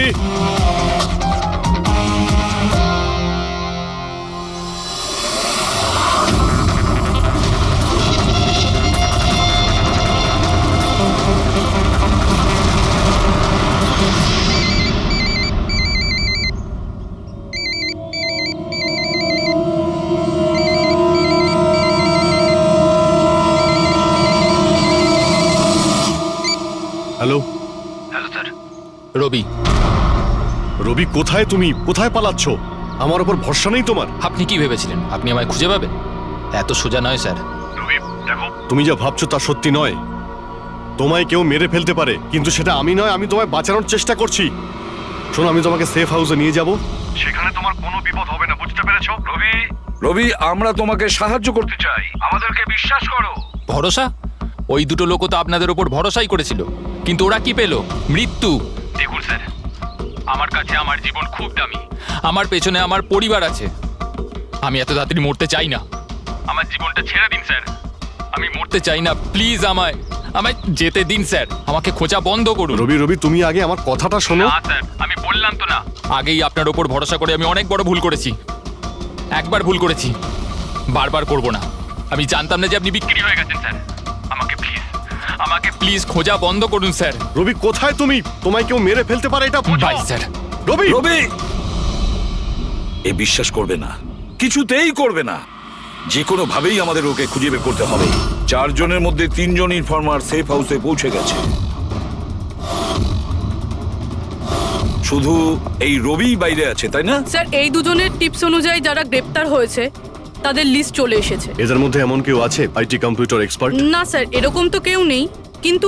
Speaker 3: হ্যালো।
Speaker 2: রবি,
Speaker 3: রবি, কোথায় তুমি? কোথায় পালাচ্ছ? আমার উপর ভরসা নেই তোমার?
Speaker 2: আপনি কি ভেবেছিলেন আপনি আমায় খুঁজে পাবেন? এত সোজা নয় স্যার।
Speaker 3: তুমি যা ভাবছো তা সত্যি নয়। তোমায় কেউ মেরে ফেলতে পারে, কিন্তু সেটা আমি নয়। আমি তোমায় বাঁচানোর চেষ্টা করছি। শোনো, আমি তোমাকে সেফ হাউসে নিয়ে যাব। সেখানে তোমার কোনো বিপদ হবে না, বুঝতে পেরেছো? রবি,
Speaker 8: রবি, আমরা তোমাকে সাহায্য করতে চাই, আমাদেরকে বিশ্বাস করো।
Speaker 2: ভরসা? ওই দুটো লোকও তো আপনাদের ওপর ভরসাই করেছিল, কিন্তু ওরা কি পেল? মৃত্যু। দেখুন স্যার, আমার কাছে আমার জীবন খুব দামি। আমার পেছনে আমার পরিবার আছে। আমি এত তাড়াতাড়ি মরতে চাই না। আমার জীবনটা ছেড়ে দিন স্যার, আমি মরতে চাই না। প্লিজ আমায় যেতে দিন স্যার। আমাকে খোঁজা বন্ধ করুন।
Speaker 3: রবি, রবি, তুমি আগে আমার কথাটা শোনো।
Speaker 2: না স্যার, আমি বললাম তো না, আগেই আপনার ওপর ভরসা করে আমি অনেক বড় ভুল করেছি। একবার ভুল করেছি, বারবার করব না। আমি জানতাম না যে আপনি বিক্রি হয়ে গেছেন স্যার। আমাকে প্লিজ খোঁজা বন্ধ করুন স্যার।
Speaker 3: রবি, কোথায় তুমি? তোমায় কেউ মেরে ফেলতে পারে, এটা বুঝো।
Speaker 2: By sir.
Speaker 3: রবি,
Speaker 8: রবি, এ বিশ্বাস করবে না, কিছুতেই করবে না। যে কোনো ভাবেই আমাদের ওকে খুঁজে বের করতে হবে। 4 জনের মধ্যে 3 জন ইনফর্মার সেফ হাউসে পৌঁছে গেছে। শুধু এই রবি বাইরে আছে, তাই না?
Speaker 9: স্যার, এই দুজনের টিপস অনুযায়ী যারা গ্রেপ্তার হয়েছে তাদের লিস্ট চলে এসেছে।
Speaker 3: এদের মধ্যে এমন কেউ আছে আইটি কম্পিউটার এক্সপার্ট?
Speaker 9: না স্যার, এরকম তো কেউ নেই, কিন্তু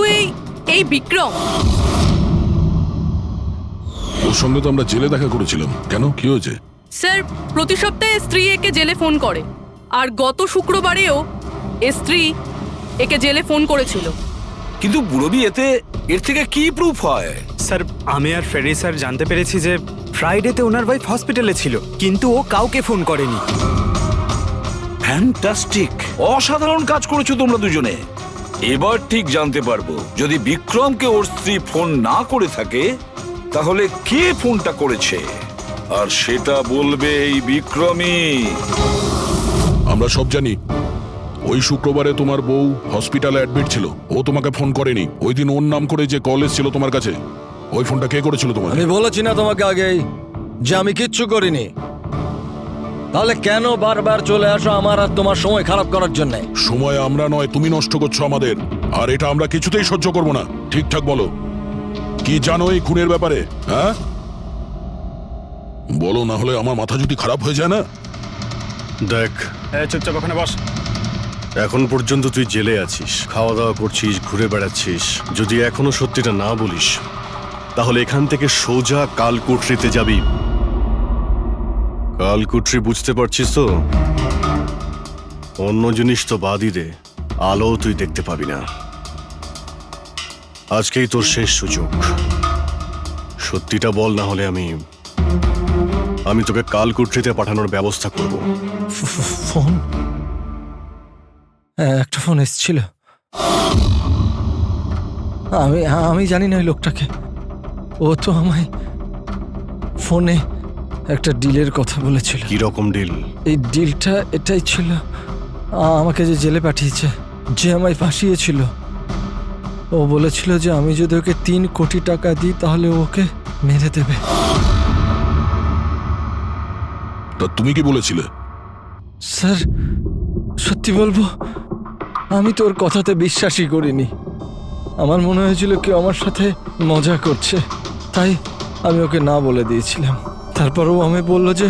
Speaker 9: এই বিক্রম।
Speaker 7: ওর সঙ্গে তো আমরা জেলে দেখা করেছিলাম। কেন, কি হয়েছে?
Speaker 9: স্যার, প্রতি সপ্তাহে স্ত্রী একে জেলে ফোন করে, আর গত শুক্রবারেও স্ত্রী একে জেলে ফোন করেছিল।
Speaker 8: কিন্তু রবি, এর থেকে কি প্রুফ হয়?
Speaker 10: স্যার, আমি আর ফেরি স্যার জানতে পেরেছি যে ফ্রাইডেতে ওনার ওয়াইফ হসপিটালে ছিল, কিন্তু ও কাউকে ফোন করেনি।
Speaker 8: ফ্যান্টাস্টিক, অসাধারণ কাজ করেছো তোমরা দুজনে। এবার ঠিক জানতে পারবো, যদি বিক্রমকে ওর স্ত্রী ফোন না করে থাকে তাহলে কে ফোনটা করেছে, আর সেটা বলবে এই বিক্রমই।
Speaker 7: আমরা সব জানি ওই শুক্রবারে তোমার বউ হসপিটালে অ্যাডমিট ছিল, ও তোমাকে ফোন করেনি। ওই দিন ওর নাম করে যে কল এসেছিল তোমার কাছে, ওই ফোনটা কে করেছিল তোমাকে?
Speaker 12: আমি বলেছি না তোমাকে আগেই যে আমি কিচ্ছু করিনি? তাহলে কেন বারবার চলে আসো আমার আর তোমার সময় খারাপ করার জন্য?
Speaker 7: সময় আমরা নয়, তুমি নষ্ট করছো আমাদের, আর এটা আমরা কিছুতেই সহ্য করবো না। ঠিকঠাক বলো, কি জানো এই খুনের ব্যাপারে? হ্যাঁ বলো, না হলে আমার মাথা যদি খারাপ হয়ে যায় না।
Speaker 3: দেখ,
Speaker 10: চুপচাপ ওখানে বস।
Speaker 3: এখন পর্যন্ত তুই জেলে আছিস, খাওয়া দাওয়া করছিস, ঘুরে বেড়াচ্ছিস। যদি এখনো সত্যিটা না বলিস তাহলে এখান থেকে সোজা কালকুটরিতে যাবি। কালকুটরি বুঝতে পারছিস তো? অন্য জিনিস তো বাদই দে, আলো তুই দেখতে পাবি না। আজকেই তোর শেষ সুযোগ। সত্যিটা বল, না হলে আমি তোকে কালকুটরিতে পাঠানোর ব্যবস্থা করব।
Speaker 12: ফোন, একটা ফোন এসেছিল। আমি জানি না ওই লোকটাকে। ও তো আমায় ফোনে একটা ডিলের কথা বলেছিল।
Speaker 3: কি রকম ডিল?
Speaker 12: এই ডিলটা এটাই ছিল, আমাকে যে জেলে পাঠিয়েছে, যে আমায় ফাঁসিয়েছিল, ও বলেছিল যে আমি যদি ওকে 3 কোটি টাকা দিই তাহলে ওকে মেরে দেবে।
Speaker 7: তা তুমি কি বলেছিলে?
Speaker 12: স্যার সত্যি বলবো, আমি তোর কথাতে বিশ্বাসই করিনি। আমার মনে হয়েছিল কেউ আমার সাথে মজা করছে, তাই আমি ওকে না বলে দিয়েছিলাম। তারপরও আমি বললো যে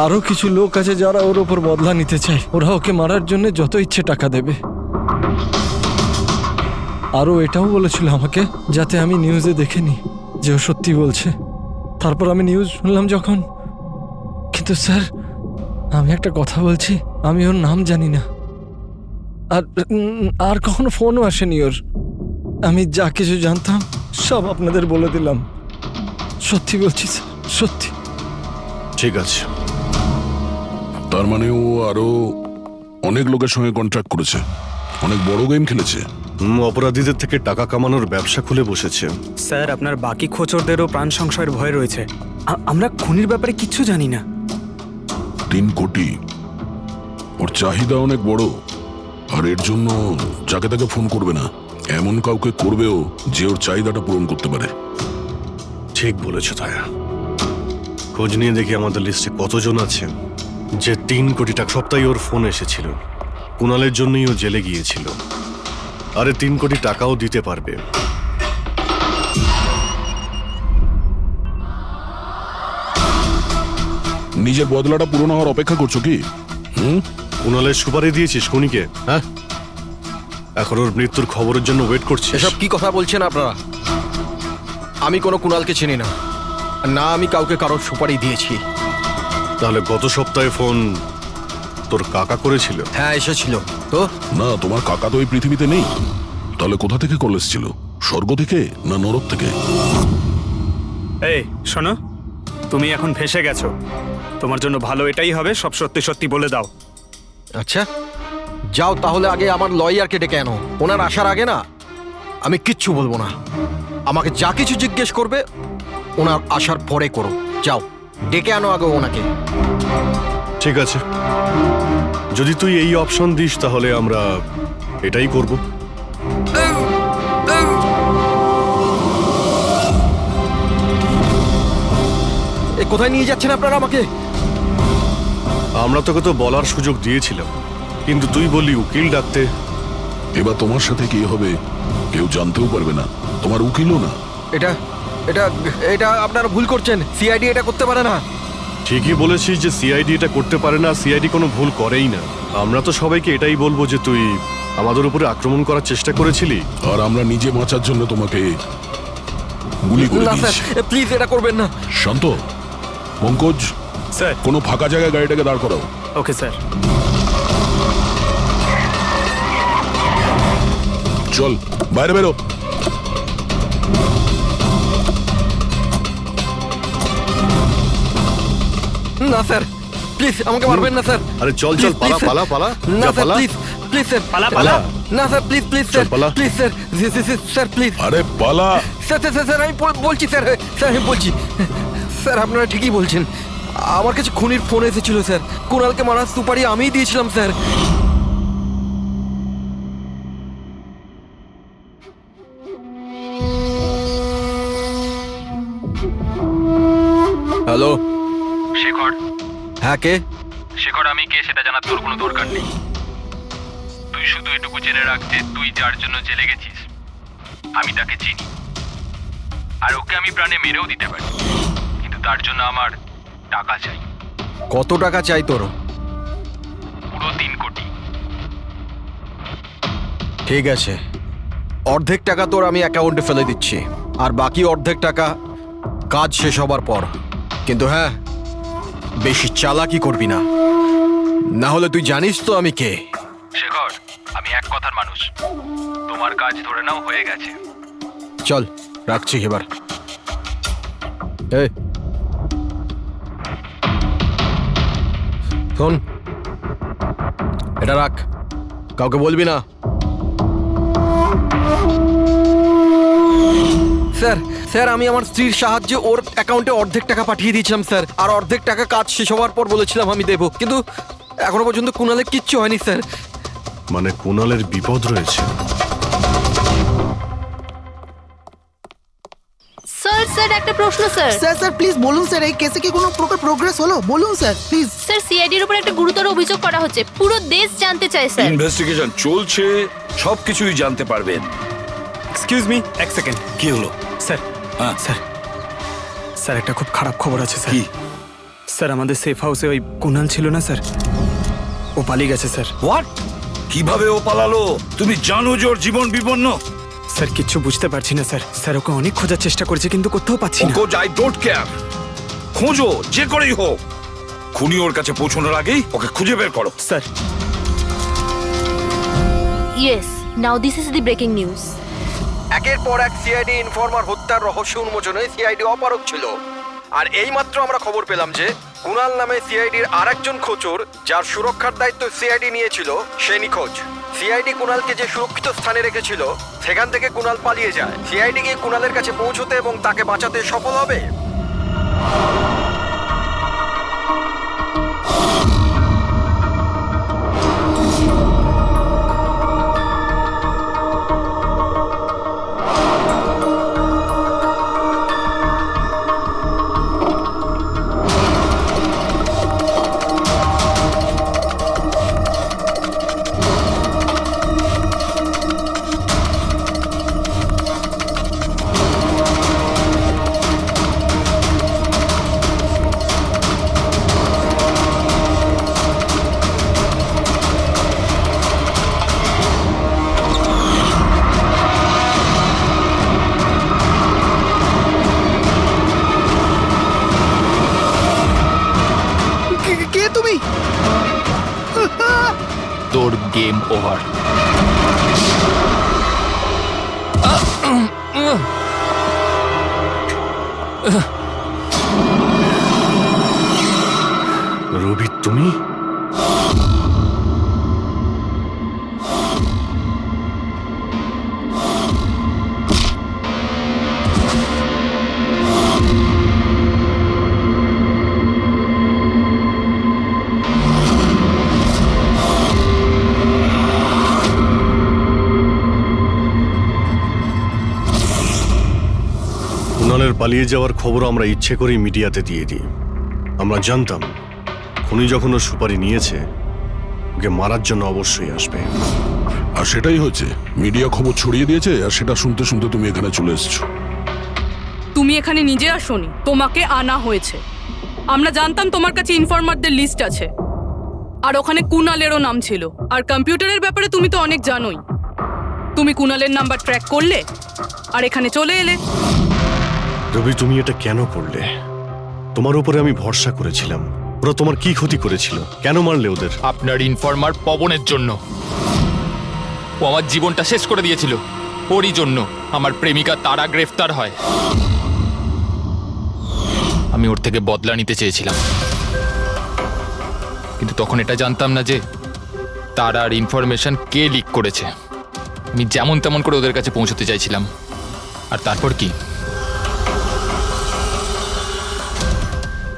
Speaker 12: আরো কিছু লোক আছে যারা ওর ওপর বদলা নিতে চায়, ওরা ওকে মারার জন্য যত ইচ্ছে টাকা দেবে। আরও এটাও বলেছিল আমাকে যাতে আমি নিউজে দেখেনি যে ও সত্যি বলছে। তারপর আমি নিউজ শুনলাম যখন। কিন্তু স্যার, আমি একটা কথা বলছি, আমি ওর নাম জানি না, আর কখনো ফোনও আসেনি ওর। আমি যা কিছু জানতাম সব আপনাদের বলে দিলাম। সত্যি বলছি স্যার, সত্যি।
Speaker 3: ঠিক আছে।
Speaker 7: তার মানে ও আরো অনেক লোকের সঙ্গে কন্ট্রাক্ট করেছে, অনেক বড় গেম খেলেছে।
Speaker 3: অপরাধীদের থেকে টাকা কামানোর ব্যবসা খুলে বসেছে।
Speaker 10: স্যার, আপনার বাকি খোঁচরদেরও প্রাণ সংশয়ের ভয় রয়েছে। আমরা খুনির ব্যাপারে কিচ্ছু জানি না।
Speaker 7: 3 কোটি, ওর চাহিদা অনেক বড়, আর এর জন্য যাকে তাকে ফোন করবে না, এমন কাউকে করবেও যে ওর চাহিদাটা পূরণ করতে পারে।
Speaker 3: ঠিক বলেছ তায়া। খোঁজ নিয়ে দেখি আমাদের লিস্টে কতজন আছে যে 3 কোটি টাকা। সপ্তাহে ওর ফোন এসেছিল, কুণালের জন্যই ও জেলে গিয়েছিল। আরে 3 কোটি টাকাও দিতে পারবে।
Speaker 7: নিজের বদলাটা পূরণ হওয়ার অপেক্ষা করছো কি?
Speaker 3: কুণালের সুপারি দিয়েছিস খুনিকে? হ্যাঁ, এখন ওর মৃত্যুর খবরের জন্য ওয়েট করছিস?
Speaker 1: এসব কি কথা বলছেন আপনারা? আমি কোনো কুণালকে চিনি না, না আমি কাউকে কারোর সুপারি দিয়েছি।
Speaker 3: তাহলে গত সপ্তাহে ফোন তোর কাকা করেছিল?
Speaker 1: হ্যাঁ এসেছিল তো।
Speaker 7: না, তোমার কাকা তো এই পৃথিবীতে নেই। তাহলে কোথা থেকে কল এসেছিল? স্বর্গ থেকে না নরক থেকে?
Speaker 10: এই শোনো, তুমি এখন ফেঁসে গেছো। তোমার জন্য ভালো এটাই হবে সব সত্যি সত্যি বলে দাও।
Speaker 1: আচ্ছা যাও তাহলে, আগে আমার লয়ারকে ডেকে আনো। ওনার আসার আগে না আমি কিচ্ছু বলবো না। আমাকে যা কিছু জিজ্ঞেস করবে ওনার আসার পরে করো। যাও ডেকে আনো আগে ওনাকে।
Speaker 3: ঠিক আছে, যদি তুই এই অপশন দিস তাহলে আমরা এটাই করব।
Speaker 1: কোথায় নিয়ে যাচ্ছেন আপনারা আমাকে?
Speaker 3: আমরা তোকে তো বলার সুযোগ দিয়েছিলাম, কিন্তু তুই বললি উকিল ডাকতে।
Speaker 7: এবার তোমার সাথে কি হবে কেউ জানতেও পারবে না, তোমার উকিলও না।
Speaker 1: এটা এটা এটা আপনারা ভুল করছেন। সিআইডি এটা করতে পারে না।
Speaker 3: ঠিকই বলেছিস যে সিআইডি এটা করতে পারে না, সিআইডি কোনো ভুল করেই না। আমরা তো সবাইকে এটাই বলবো যে তুই আমাদের উপরে আক্রমণ করার চেষ্টা করেছিলি,
Speaker 7: আর আমরা নিজে বাঁচার জন্য তোমাকে গুলি করে
Speaker 1: না
Speaker 7: দিয়েছি।
Speaker 1: স্যার প্লিজ এটা করবেন না।
Speaker 7: শান্ত, পঙ্কজ
Speaker 10: স্যার।
Speaker 7: কোনো ফাঁকা জায়গায় গাড়িটাকে দাঁড় করাও।
Speaker 10: Okay sir.
Speaker 7: চল বাইরে বেরো।
Speaker 1: না স্যার প্লিজ আমাকে মারবেন না স্যার।
Speaker 3: আরে চল চল, পালা পালা পালা।
Speaker 1: না স্যার প্লিজ প্লিজ স্যার
Speaker 10: পালা পালা।
Speaker 1: না sir please please sir please sir sir please.
Speaker 7: আরে পালা।
Speaker 1: স্যার স্যার স্যার আমি বলছি স্যার, স্যার আমি বলছি স্যার, আপনারা ঠিকই বলছেন। আমার কাছে খুনির ফোন এসেছিল স্যার। কুণালকে মারার সুপারি আমিই দিয়েছিলাম স্যার। হ্যালো
Speaker 2: শেখর,
Speaker 1: হ্যাঁ কে?
Speaker 2: শেখর আমি কে সেটা জানার তোর কোনো দরকার নেই। তুই শুধু এটুকু জেনে রাখ যে তুই যার জন্য জেলে গেছিস আমি তাকে চিনি, আর ওকে আমি প্রাণে মেরেও দিতে পারি, কিন্তু তার জন্য আমার টাকা চাই।
Speaker 1: কত টাকা চাই তোর?
Speaker 2: পুরো 3 কোটি।
Speaker 1: ঠিক আছে, অর্ধেক টাকা তোর আমি অ্যাকাউন্টে ফেলে দিচ্ছি, আর বাকি অর্ধেক টাকা কাজ শেষ হবার পর। কিন্তু হ্যাঁ, বেশি চালাকি করবি না, না হলে তুই জানিস তো আমি কে।
Speaker 2: শেখর, আমি এক কথার মানুষ, তোমার কাজ ধরে নাও হয়ে গেছে।
Speaker 1: চল রাখছি এবার। এই শোন, এটা রাখ, কাউকে বলবি না। স্যার স্যার আমি আমার স্ত্রীর সাহায্যে ওর অ্যাকাউন্টে অর্ধেক টাকা পাঠিয়ে দিয়েছিলাম স্যার, আর অর্ধেক টাকা কাজ শেষ হওয়ার পর বলেছিলাম আমি দেবো, কিন্তু এখনো পর্যন্ত কুণালের কিচ্ছু হয়নি স্যার।
Speaker 3: মানে কুণালের বিপদ রয়েছে।
Speaker 5: স্যার স্যার একটা প্রশ্ন স্যার।
Speaker 4: স্যার প্লিজ বলুন স্যার, এই কেসে কি কোনো প্রকার প্রোগ্রেস হলো? বলুন স্যার প্লিজ।
Speaker 5: স্যার সিআইডির উপর একটা গুরুতর অভিযোগ করা হচ্ছে, পুরো দেশ জানতে চায় স্যার।
Speaker 8: ইনভেস্টিগেশন চলছে, সবকিছুই জানতে পারবেন।
Speaker 10: এক্সকিউজ মি, এক সেকেন্ড।
Speaker 8: কি হলো?
Speaker 10: স্যার
Speaker 8: হ্যাঁ
Speaker 10: স্যার স্যার একটা খুব খারাপ খবর আছে স্যার।
Speaker 8: কি?
Speaker 10: স্যার আমাদের সেফ হাউসে ওই কুণাল ছিল না স্যার, ও পালিয়ে গেছে স্যার।
Speaker 8: হোয়াট? কিভাবে ও পালালো? তুমি জানো যে ওর জীবন বিপন্ন?
Speaker 10: স্যার কিচ্ছু বুঝতে পারছি না স্যার। স্যার ওকে অনেক খোঁজার চেষ্টা করেছে কিন্তু কোথাও পাচ্ছি না।
Speaker 8: ওকে আই ডোন্ট কেয়ার, খোঁজো যে করেই হোক, খুনি ওর কাছে পৌঁছানোর আগেই ওকে খুঁজে বের করো।
Speaker 10: Sir
Speaker 5: yes, now this is the breaking news.
Speaker 1: একের পর এক সিআইডি ইনফরমার হত্যার রহস্য উন্মোচনে সিআইডি অপারগ ছিল, আর এইমাত্র আমরা খবর পেলাম যে কুণাল নামে সিআইডির আরেকজন খোঁচর, যার সুরক্ষার দায়িত্ব সিআইডি নিয়েছিল, সে নিখোঁজ। সিআইডি কুণালকে যে সুরক্ষিত স্থানে রেখেছিল সেখান থেকে কুণাল পালিয়ে যায়। সিআইডি গিয়ে কুণালের কাছে পৌঁছতে এবং তাকে বাঁচাতে সফল হবে।
Speaker 4: কে তুমি?
Speaker 2: তোর গেম ওভার।
Speaker 3: রবি তুমি? কুণালের পালিয়ে যাওয়ার খবর আমরা ইচ্ছে করেই মিডিয়াতে দিয়ে দিই। আমরা জানতাম খুনি যখন ওর সুপারি নিয়েছে, ওকে মারার জন্য অবশ্যই আসবে।
Speaker 7: আর সেটাই হচ্ছে, মিডিয়া খবর ছড়িয়ে দিয়েছে, আর সেটা শুনতে শুনতে তুমি এখানে চলে এসেছো।
Speaker 9: তুমি এখানে নিজে আসোনি, তোমাকে আনা হয়েছে। আমরা জানতাম তোমার কাছে ইনফরমারদের লিস্ট আছে, আর ওখানে কুণালেরও নাম ছিল। আর কম্পিউটারের ব্যাপারে তুমি তো অনেক জানোই। তুমি কুণালের নাম্বার ট্র্যাক করলে আর এখানে চলে এলে।
Speaker 3: রবি তুমি এটা কেন করলে? তোমার উপরে আমি ভরসা করেছিলাম। ওরা তোমার কি ক্ষতি করেছিল? কেন মারলে ওদের?
Speaker 2: আপনার ইনফরমার পবনের জন্য। ও আমার জীবনটা শেষ করে দিয়েছিল। ওরই জন্য আমার প্রেমিকা তারা গ্রেফতার হয়। আমি ওর থেকে বদলা নিতে চেয়েছিলাম, কিন্তু তখন এটা জানতাম না যে তারার ইনফরমেশন কে লিক করেছে। আমি যেমন তেমন করে ওদের কাছে পৌঁছতে চাইছিলাম, আর তারপর কি,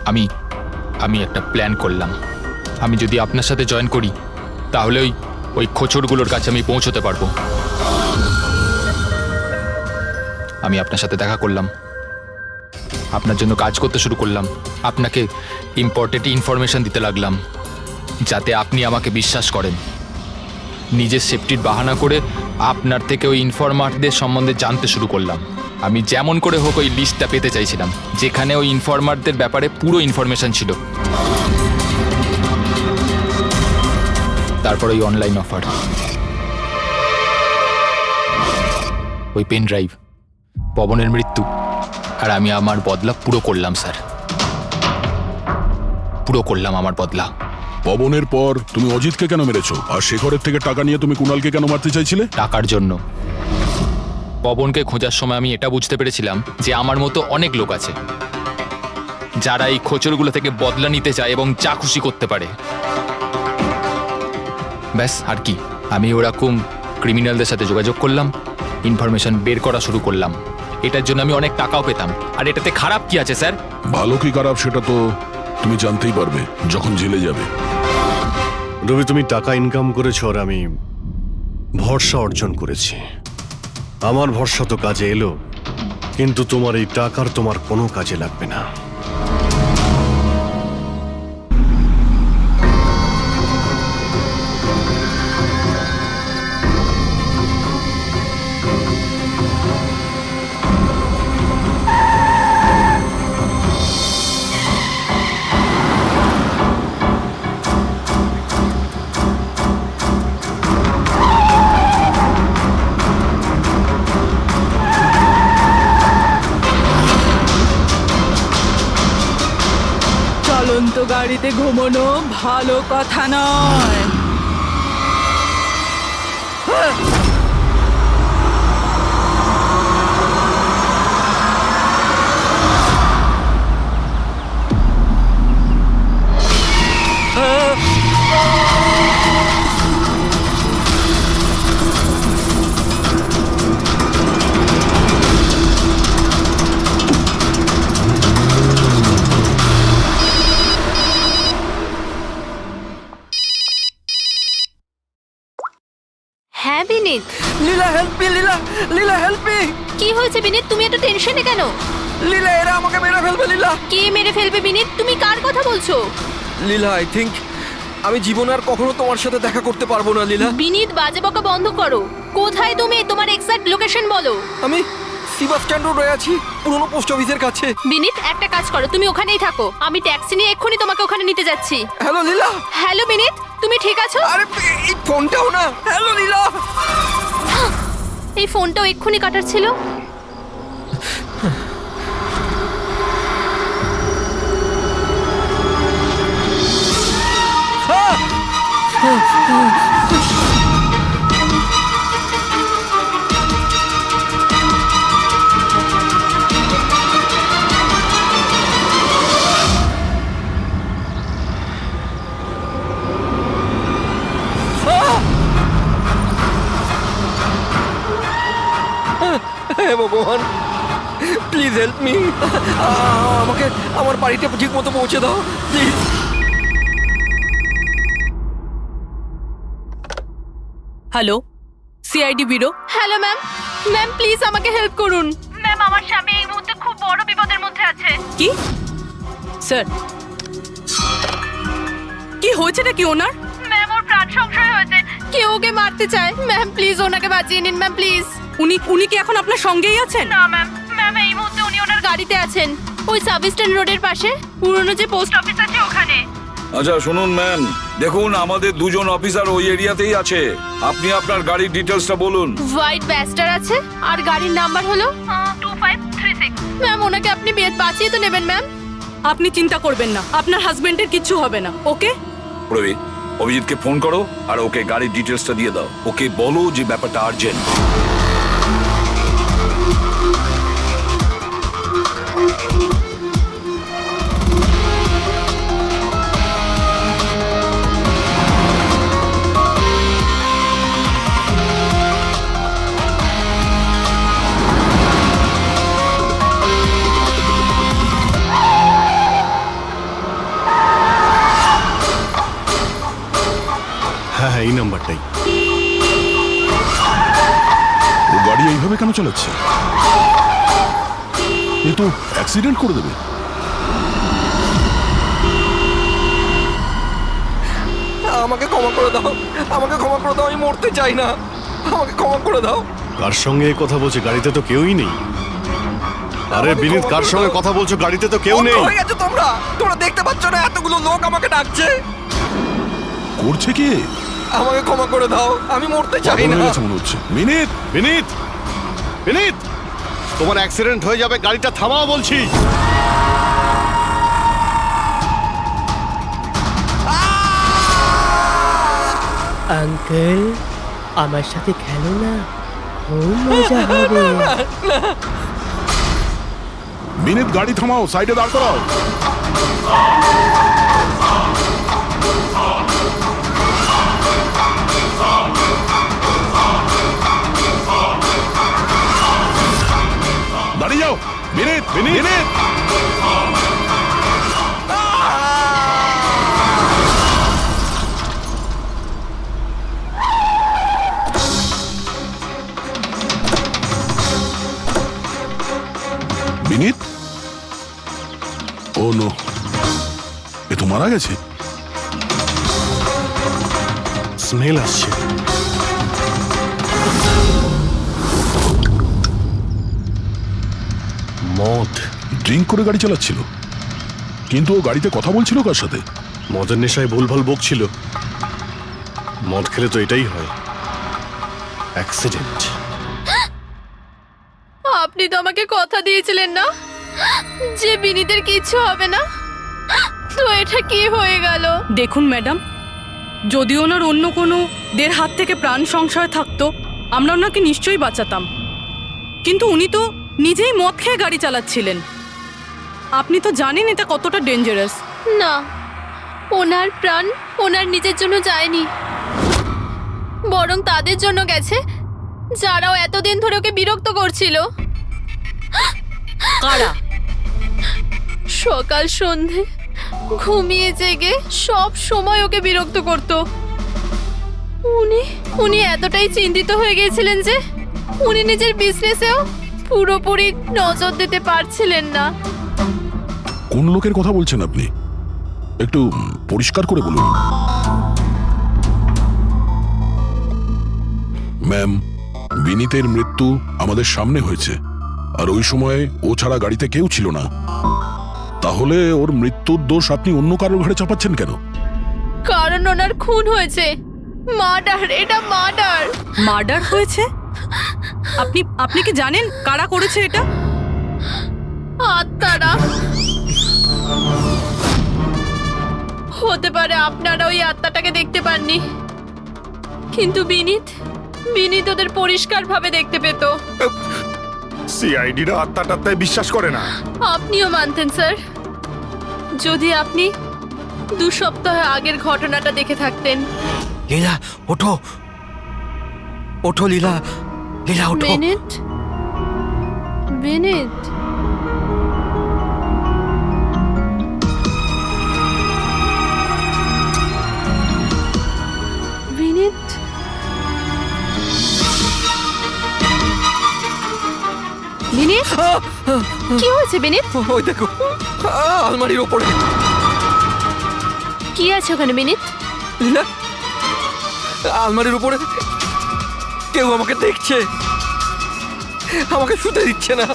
Speaker 2: আমি আমি একটা প্ল্যান করলাম। আমি যদি আপনার সাথে জয়েন করি তাহলে ওই খোঁচরগুলোর কাছে আমি পৌঁছতে পারবো। আমি আপনার সাথে দেখা করলাম, আপনার জন্য কাজ করতে শুরু করলাম, আপনাকে ইম্পর্টেন্ট ইনফরমেশন দিতে লাগলাম যাতে আপনি আমাকে বিশ্বাস করেন। নিজের সেফটির বাহানা করে আপনার থেকে ওই ইনফরমারদের সম্বন্ধে জানতে শুরু করলাম। আমি যেমন করে হোক ওই লিস্টটা পেতে চাইছিলাম যেখানে ওই ইনফরমারদের ব্যাপারে পুরো ইনফরমেশন ছিল। তারপর ওই অনলাইন অফার, ওই পেন ড্রাইভ, পবনের মৃত্যু, আর আমি আমার বদলা পুরো করলাম স্যার, পুরো করলাম আমার বদলা।
Speaker 7: পবনের পর তুমি অজিতকে কেন মেরেছো? আর শেখরের থেকে টাকা নিয়ে তুমি কুণালকে কেন মারতে চাইছিলে?
Speaker 2: টাকার জন্য। পবনকে খোঁজার সময় আমি এটা বুঝতে পেরেছিলাম যে আমার মতো অনেক লোক আছে যারা এই খোঁচরগুলো থেকে বদলা নিতে চায় এবং যা খুশি করতে পারে। ব্যাস, আর কি। আমি ওরকম ক্রিমিনালদের সাথে যোগাযোগ করলাম, ইনফরমেশন বের করা শুরু করলাম। এটার জন্য আমি অনেক টাকাও পেতাম। আর এটাতে খারাপ কি আছে স্যার?
Speaker 7: ভালো কি খারাপ সেটা তো তুমি জানতেই পারবে যখন জেলে যাবে।
Speaker 3: রবি, তুমি টাকা ইনকাম করেছো আর আমি ভরসা অর্জন করেছি। আমার ভরসা তো কাজে এলো, কিন্তু তোমার এই টাকার তোমার কোনো কাজে লাগবে না।
Speaker 13: চলন্ত গাড়িতে ঘুমানো ভালো কথা নয়।
Speaker 5: হ্যাঁ বিনীত।
Speaker 4: লীলা হেল্প মি, লীলা, লীলা হেল্প মি।
Speaker 5: কি হয়েছে বিনীত? তুমি এত টেনশনে কেন?
Speaker 4: লীলা, এরা আমাকে মেরে ফেলবে। লীলা,
Speaker 5: কে মেরে ফেলবে বিনীত? তুমি কার কথা বলছো?
Speaker 1: লীলা, আই থিঙ্ক আমি জীবনে আর কখনো তোমার সাথে দেখা করতে পারবো না। লীলা,
Speaker 5: বিনীত, বাজে বকা বন্ধ করো। কোথায় তুমি? তোমার এক্সাক্ট লোকেশন বলো।
Speaker 1: আমি বাস স্ট্যান্ড রোডে আছি, পুরনো পোস্ট অফিসের কাছে।
Speaker 5: বিনীত, একটা কাজ করো, তুমি ওখানেই থাকো, আমি ট্যাক্সি নিয়ে এক্ষুনি তোমাকে ওখানে নিতে যাচ্ছি।
Speaker 1: হ্যালো লীলা।
Speaker 5: হ্যালো বিনীত, তুমি ঠিক আছো?
Speaker 1: আরে এই ফোনটাও না। হ্যালো লীলা।
Speaker 5: এই ফোনটাও এক্ষুনি কাটার ছিল।
Speaker 1: হে ভগবান, প্লিজ হেল্প মি। আমাকে আমার বাড়িতে ঠিক মতো পৌঁছে দাও please.
Speaker 9: Hello, CID bureau.
Speaker 5: Hello ma'am. Ma'am please আমাকে হেল্প করুন। ম্যাম, আমার স্বামী এই মুহূর্তে খুব বড় বিপদের মধ্যে আছে।
Speaker 9: কি স্যার, কি হয়েছে নাকি ওনার?
Speaker 5: ম্যাম, ওর প্রাণ সংশয় হয়েছে, কেউ ওকে মারতে চায়। ম্যাম প্লিজ ওনাকে বাঁচিয়ে নিন ম্যাম, প্লিজ।
Speaker 9: উনি কি এখন আপনার সঙ্গেই আছেন?
Speaker 5: না ম্যাম, ম্যাম এই মুহূর্তে উনি ওনার গাড়িতে আছেন, ওই সার্ভিস স্ট্যান্ড রোডের পাশে পুরনো যে পোস্ট অফিস আছে ওখানে।
Speaker 8: আচ্ছা শুনুন ম্যাম, দেখুন আমাদের দুজন অফিসার ওই এরিয়াতেই আছে। আপনি আপনার গাড়ির ডিটেলসটা বলুন।
Speaker 5: হোয়াইট ব্যাস্টার আছে আর গাড়ির নাম্বার হলো 2536। ম্যাম ওনাকে আপনি বাঁচিয়ে তো নেবেন ম্যাম।
Speaker 9: আপনি চিন্তা করবেন না, আপনার হাজবেন্ডের কিচ্ছু হবে না। ওকে
Speaker 8: রবি, অভিজিৎকে ফোন করো আর ওকে গাড়ির ডিটেলসটা দিয়ে দাও। ওকে বলো যে ব্যাপারটা আর্জেন্ট।
Speaker 3: একটাই,
Speaker 7: ও গাড়ি এইভাবে কেন চালাচ্ছে? এ তো অ্যাক্সিডেন্ট করে দেবে।
Speaker 1: আমাকে ক্ষমা করে দাও, আমাকে ক্ষমা করে দাও, আমি মরতে চাই না, আমাকে ক্ষমা করে দাও।
Speaker 3: কার সঙ্গে এই কথা বলছে? গাড়িতে তো কেউই নেই। আরে বিনীত, কার সঙ্গে কথা বলছো? গাড়িতে তো কেউ নেই।
Speaker 1: হয়ে গেছে তোমরা, তোমরা দেখতে পাচ্ছ না এতগুলো লোক আমাকে ডাকছে?
Speaker 7: করছে কি?
Speaker 1: আমাকে ক্ষমা করে দাও, আমি মরতে চাই
Speaker 7: পাগল
Speaker 1: না।
Speaker 7: হয়ে গেছে মনে হচ্ছে। মিনিট,
Speaker 3: বিনীত, বিনীত, তোমার অ্যাক্সিডেন্ট হয়ে যাবে, গাড়িটা থামাও বলছি।
Speaker 14: আঙ্কেল, আমার সাথে খেলো না, খুব মজা হবে।
Speaker 7: মিনিট, গাড়ি থামাও, সাইডে দাঁড় করাও। দাঁড়িয়ে যাও। মিনিট, মিনিট, বিনীত। ও নো, এ তো মারা গেছে।
Speaker 3: স্মেল আসছে। মদ।
Speaker 7: ড্রিঙ্ক করে গাড়ি চালাচ্ছিল, কিন্তু ও গাড়িতে কথা বলছিল কার সাথে?
Speaker 3: মদের নেশায় ভুলভাল বকছিল। মদ খেলে তো এটাই হয়, অ্যাক্সিডেন্ট।
Speaker 5: আপনি তো আমাকে কথা দিয়েছিলেন না যে বিনীতের কিচ্ছু হবে না, তো এটা কি হয়ে গেল?
Speaker 9: দেখুন ম্যাডাম, যদি ওনার অন্য কোনো দের হাত থেকে প্রাণ সংশয় থাকতো, আমরা ওনাকে নিশ্চয়ই বাঁচাতাম। কিন্তু উনি তো নিজেই মদ খেয়ে গাড়ি চালাচ্ছিলেন। আপনি তো জানেন এটা কতটা ডেঞ্জারাস।
Speaker 5: না, ওনার প্রাণ ওনার নিজের জন্য যায়নি, বরং তাদের জন্য গেছে যারাও এতদিন ধরে ওকে বিরক্ত করছিল।
Speaker 9: কারা?
Speaker 5: সকাল সন্ধে ঘুমিয়ে জেগে সব সময় ওকে বিরক্ত করত। উনি এতটাই চিন্তিত হয়ে গিয়েছিলেন যে উনি নিজের বিজনেসেও পুরোপুরি নজর দিতে পারছিলেন না।
Speaker 7: কোন লোকের কথা বলছেন আপনি? একটু পরিষ্কার করে বলুন। ম্যাম, বিনীতের মৃত্যু আমাদের সামনে হয়েছে, আর ওই সময় ও ছাড়া গাড়িতে কেউ ছিল না। তাহলে ওর মৃত্যুর দোষ আপনি অন্য কারোর ঘাড়ে চাপাচ্ছেন কেন?
Speaker 5: কারণ ওনার খুন হয়েছে, মার্ডার, এটা মার্ডার।
Speaker 9: মার্ডার হয়েছে? আপনি কি জানেন কারা করেছে এটা?
Speaker 5: আত্মারা। হতে পারে আপনারা ওই আত্মাটাকে দেখতে পাননি, কিন্তু বিনীত ওদের পরিষ্কারভাবে দেখতে পেত।
Speaker 11: সিআইডিরা আত্মা টাত্মায় বিশ্বাস করে না।
Speaker 5: আপনিও মানতেন স্যার, যদি আপনি 2 সপ্তাহ আগের ঘটনাটা দেখে থাকতেন।
Speaker 1: লীলা ওঠো, ওঠো লীলা, লীলা ওঠো।
Speaker 5: বিনীত, বিনীত, বিনীত, বিনীত, কি হয়েছে বিনীত?
Speaker 1: ওই দেখো, আলমারির ওপরে।
Speaker 5: কি আছে ওখানে বিনীত?
Speaker 1: লীলা, আলমারির উপরে কেউ আমাকে দেখছে, আমাকে শুতে দিচ্ছে না।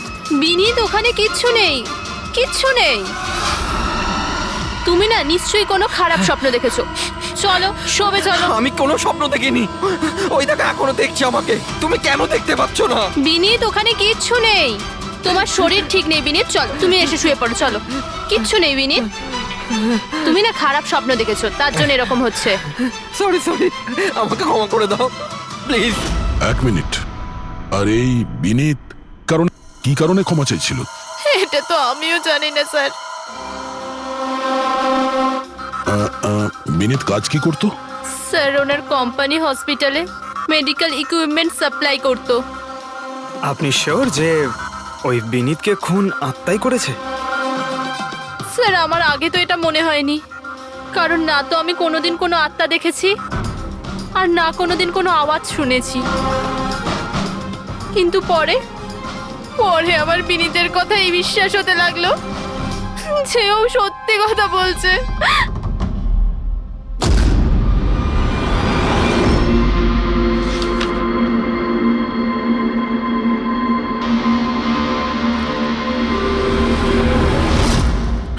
Speaker 5: বিনীত, ওখানে কিচ্ছু নেই, কিচ্ছু নেই। তুমি না নিশ্চয়ই কোনো খারাপ স্বপ্ন দেখেছো। চলো শোবে চলো।
Speaker 1: আমি কোনো স্বপ্ন দেখিনি, ওই দেখো এখনো দেখছে আমাকে। তুমি কেন দেখতে পাচ্ছ না?
Speaker 5: বিনীত, ওখানে কিচ্ছু নেই, তোমার শরীর ঠিক নেই বিনীত। চলো তুমি এসে শুয়ে পড়ো, চলো। কিচ্ছু নেই বিনীত, তুমি না খারাপ স্বপ্ন দেখেছো, তার জন্য এরকম হচ্ছে।
Speaker 1: সরি সরি, আমাকে ক্ষমা করে দাও প্লিজ।
Speaker 7: 1 মিনিট। আর এই বিনীত কি কারণে ক্ষমা চাইছিল?
Speaker 5: এটা তো আমিও জানি না স্যার।
Speaker 7: বিনীত কাজ কি করতো?
Speaker 5: স্যার ওনার কোম্পানি হসপিটালে মেডিকেল ইকুইপমেন্ট সাপ্লাই করতো।
Speaker 10: আপনি শিওর যে ওই বিনীতকে খুন আত্মাই করেছে?
Speaker 5: স্যার আমার আগে তো এটা মনে হয়নি, কারণ না তো আমি কোনোদিন কোনো আত্মা দেখেছি, আর না কোনোদিন কোনো আওয়াজ শুনেছি। কিন্তু পরে পরে আবার বিনীতের কথাই বিশ্বাস হতে লাগলো, সেও সত্যি কথা বলছে।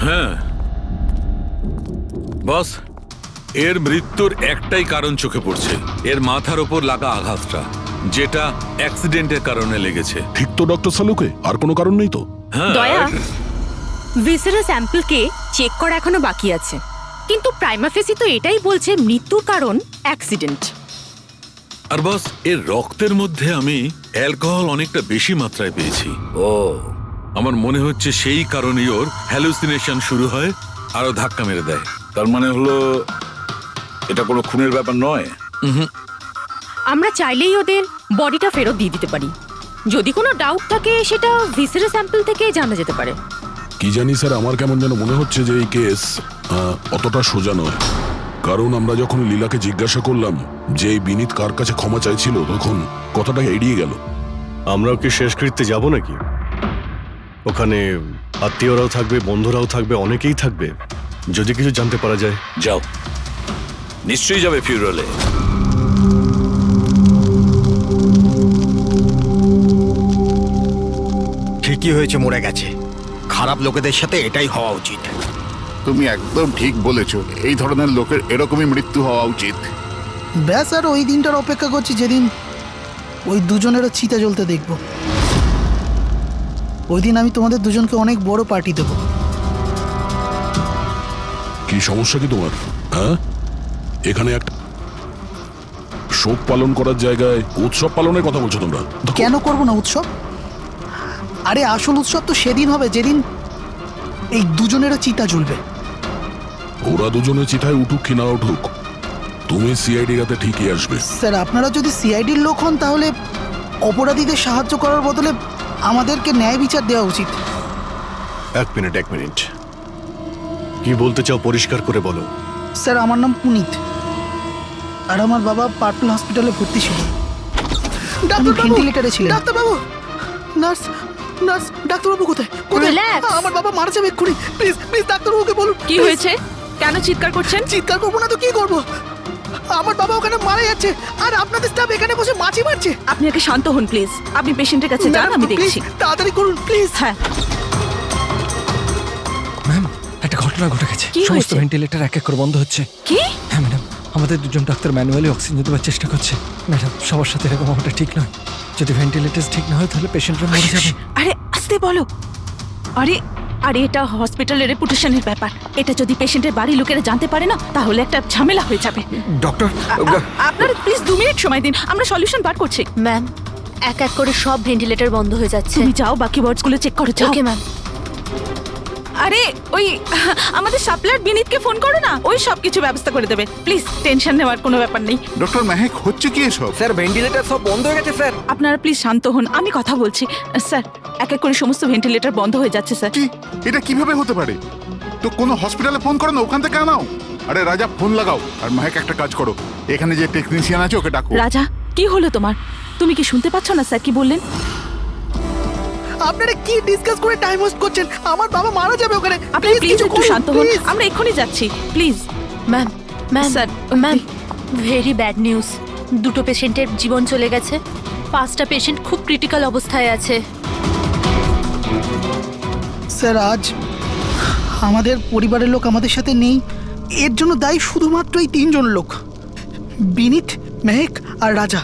Speaker 6: হ্যাঁ বস, এর মৃত্যুর একটাই কারণ চোখে পড়ছে, এর মাথার ওপর লাগা আঘাতটা, যেটা অ্যাক্সিডেন্টের কারণে লেগেছে।
Speaker 7: ঠিক তো ডক্টর সালুকে? আর কোনো কারণ নেই তো?
Speaker 6: হ্যাঁ,
Speaker 13: দয়া, ভিসেরা স্যাম্পলকে চেক করা এখনো বাকি আছে, কিন্তু প্রাইমা ফেসি তো এটাই বলছে মৃত্যুর কারণ অ্যাক্সিডেন্ট।
Speaker 6: আর বস, এর রক্তের মধ্যে আমি অ্যালকোহল অনেকটা বেশি মাত্রায় পেয়েছি।
Speaker 8: ও,
Speaker 6: আমার মনে হচ্ছে সেই কারণেই ওর হ্যালুসিনেশন শুরু হয়, আরো ধাক্কা মেরে দেয়।
Speaker 8: তার মানে হলো এটা কোনো খুনের ব্যাপার নয়।
Speaker 13: আমরা চাইলেই ওদের বডিটা ফেরত দিয়ে দিতে পারি। যদি কোনো ডাউট থাকে সেটা ভিসেরা স্যাম্পল থেকে জানা যেতে পারে।
Speaker 7: কি জানি স্যার, আমার কেমন যেন মনে হচ্ছে যে এই কেস অতটা সোজা নয়। কারণ আমরা যখন লীলাকে জিজ্ঞাসা করলাম যে এই বিনীত কার কাছে ক্ষমা চাইছিল, তখন কথাটা এড়িয়ে গেল।
Speaker 3: আমরাও কি শেষকৃত্যে যাব নাকি? ওখানে আত্মীয়রাও থাকবে, বন্ধুরাও থাকবে, অনেকেই থাকবে। যদি কিছু জানতে পারা যায়।
Speaker 8: যাও, নিশ্চয়ই যাবে ফিউরালে।
Speaker 1: ঠিকই হয়েছে, মরে গেছে। খারাপ লোকেদের সাথে এটাই হওয়া উচিত।
Speaker 15: তুমি একদম ঠিক বলেছো, এই ধরনের লোকের এরকমই মৃত্যু হওয়া উচিত।
Speaker 4: ব্যাস, আর ওই দিনটার অপেক্ষা করছি যেদিন ওই দুজনেরও চিতা জ্বলতে দেখব। ওই দিন আমি তোমাদের দুজনকে অনেক বড় পার্টি দেবো।
Speaker 7: কি সমস্যা কি তোমার? হ্যাঁ, এখানে একটা শোক পালন করার জায়গায় উৎসব পালনের কথা বলছো তোমরা?
Speaker 4: কেন করবো না উৎসব? আরে আসল উৎসব তো সেদিন হবে যেদিন এই দুজনেরও চিতা জ্বলবে।
Speaker 7: ওরা দুজনে চিতায় উঠুক কি না উঠুক, তুমি সিআইডি রাতে ঠিকই আসবে।
Speaker 4: স্যার, আপনারা যদি সিআইডির লোক হন তাহলে অপরাধীদের সাহায্য করার বদলে আমাদেরকে ন্যায় বিচার দেওয়া উচিত।
Speaker 3: এক মিনিট, কি বলতে চাও পরিষ্কার করে বলো।
Speaker 4: স্যার, আমার নাম পুনিত, আর আমার বাবা পার্পল হসপিটালে ভর্তি ছিল। ভেন্টিলেটরে ছিলেন। ডাক্তারবাবু, নার্স, ডাক্তারবাবু কোথায়?
Speaker 5: Relax.
Speaker 4: আমার বাবা মারা যাবে এক্ষুনি। প্লিজ ডাক্তারবাবুকে বলুন।
Speaker 13: কি হয়েছে? কেন চিৎকার করছেন?
Speaker 4: চিৎকার করবো না তো কি করবো? আমার বাবা ওখানে মারা যাচ্ছে, আর আপনাদের স্টাফ এখানে বসে মাছি মারছে।
Speaker 13: আপনি আগে শান্ত হন প্লিজ। আপনি পেশেন্টের কাছে যান, আমি দেখছি।
Speaker 4: তাড়াতাড়ি করুন প্লিজ।
Speaker 13: হ্যাঁ,
Speaker 12: ম্যাম, একটা ঘটনা ঘটে গেছে।
Speaker 13: কি
Speaker 12: সমস্ত
Speaker 13: হয়েছে?
Speaker 12: ভেন্টিলেটর এক এক করে বন্ধ হচ্ছে।
Speaker 13: কি?
Speaker 12: হ্যাঁ ম্যাডাম, আমাদের দুজন ডাক্তার ম্যানুয়ালি অক্সিজেন দেওয়ার চেষ্টা করছে। ম্যাডাম, সবার সাথে এরকম হওয়াটা ঠিক নয়। যদি ভেন্টিলেটর ঠিক না হয় তাহলে পেশেন্টরা মরে যাবে।
Speaker 13: আরে আস্তে বলো। আরে এটা হসপিটালের রেপুটেশনের ব্যাপার। এটা যদি পেশেন্টের বাড়ির লোকেরা জানতে পারে না তাহলে একটা ঝামেলা হয়ে যাবে।
Speaker 1: ডক্টর,
Speaker 13: আপনারা প্লিজ 2 মিনিট সময় দিন, আমরা সলিউশন বার করছি।
Speaker 5: ম্যাম, এক এক করে সব ভেন্টিলেটর বন্ধ হয়ে যাচ্ছে।
Speaker 13: তুমি যাও, বাকি ওয়ার্ডসগুলো চেক করো, যাও।
Speaker 5: Okay ma'am.
Speaker 13: আরে ওই আমাদের সাপ্লায়ার বিনীতকে ফোন করো না, ওই সব কিছু ব্যবস্থা করে দেবে। প্লিজ টেনশন নেওয়ার কোনো ব্যাপার নেই।
Speaker 15: ডক্টর মেহেক, হচ্ছে কি এসব?
Speaker 1: স্যার ভেন্টিলেটর সব বন্ধ হয়ে গেছে স্যার।
Speaker 13: আপনারা প্লিজ শান্ত হন, আমি কথা বলছি। স্যার, এক এক করে সমস্ত ভেন্টিলেটর বন্ধ হয়ে যাচ্ছে স্যার।
Speaker 15: কি, এটা কিভাবে হতে পারে? তো কোনো হসপিটালে ফোন করো না, ওখান থেকে আনাও। আরে রাজা, ফোন লাগাও। আর মেহেক, একটা কাজ করো, এখানে যে টেকনিশিয়ান আছে ওকে ডাকো।
Speaker 13: রাজা, কি হলো তোমার? তুমি কি শুনতে পাচ্ছ না স্যার কি বললেন?
Speaker 4: আপনারা কি ডিসকাস করে টাইম ওয়েস্ট করছেন? আমার বাবা মারা যাবে ওখানে।
Speaker 13: আপনি প্লিজ একটু শান্ত হন, আমরা এক্ষুনি যাচ্ছি please.
Speaker 5: Ma'am,
Speaker 13: sir,
Speaker 5: ma'am, very bad news. দুটো পেশেন্টের জীবন চলে গেছে, 5টা পেশেন্ট খুব ক্রিটিক্যাল অবস্থায় আছে।
Speaker 4: স্যার, আজ আমাদের পরিবারের লোক আমাদের সাথে নেই। এর জন্য দায়ী শুধুমাত্র এই 3 জন লোক, বিনীত, মেহেক আর রাজা।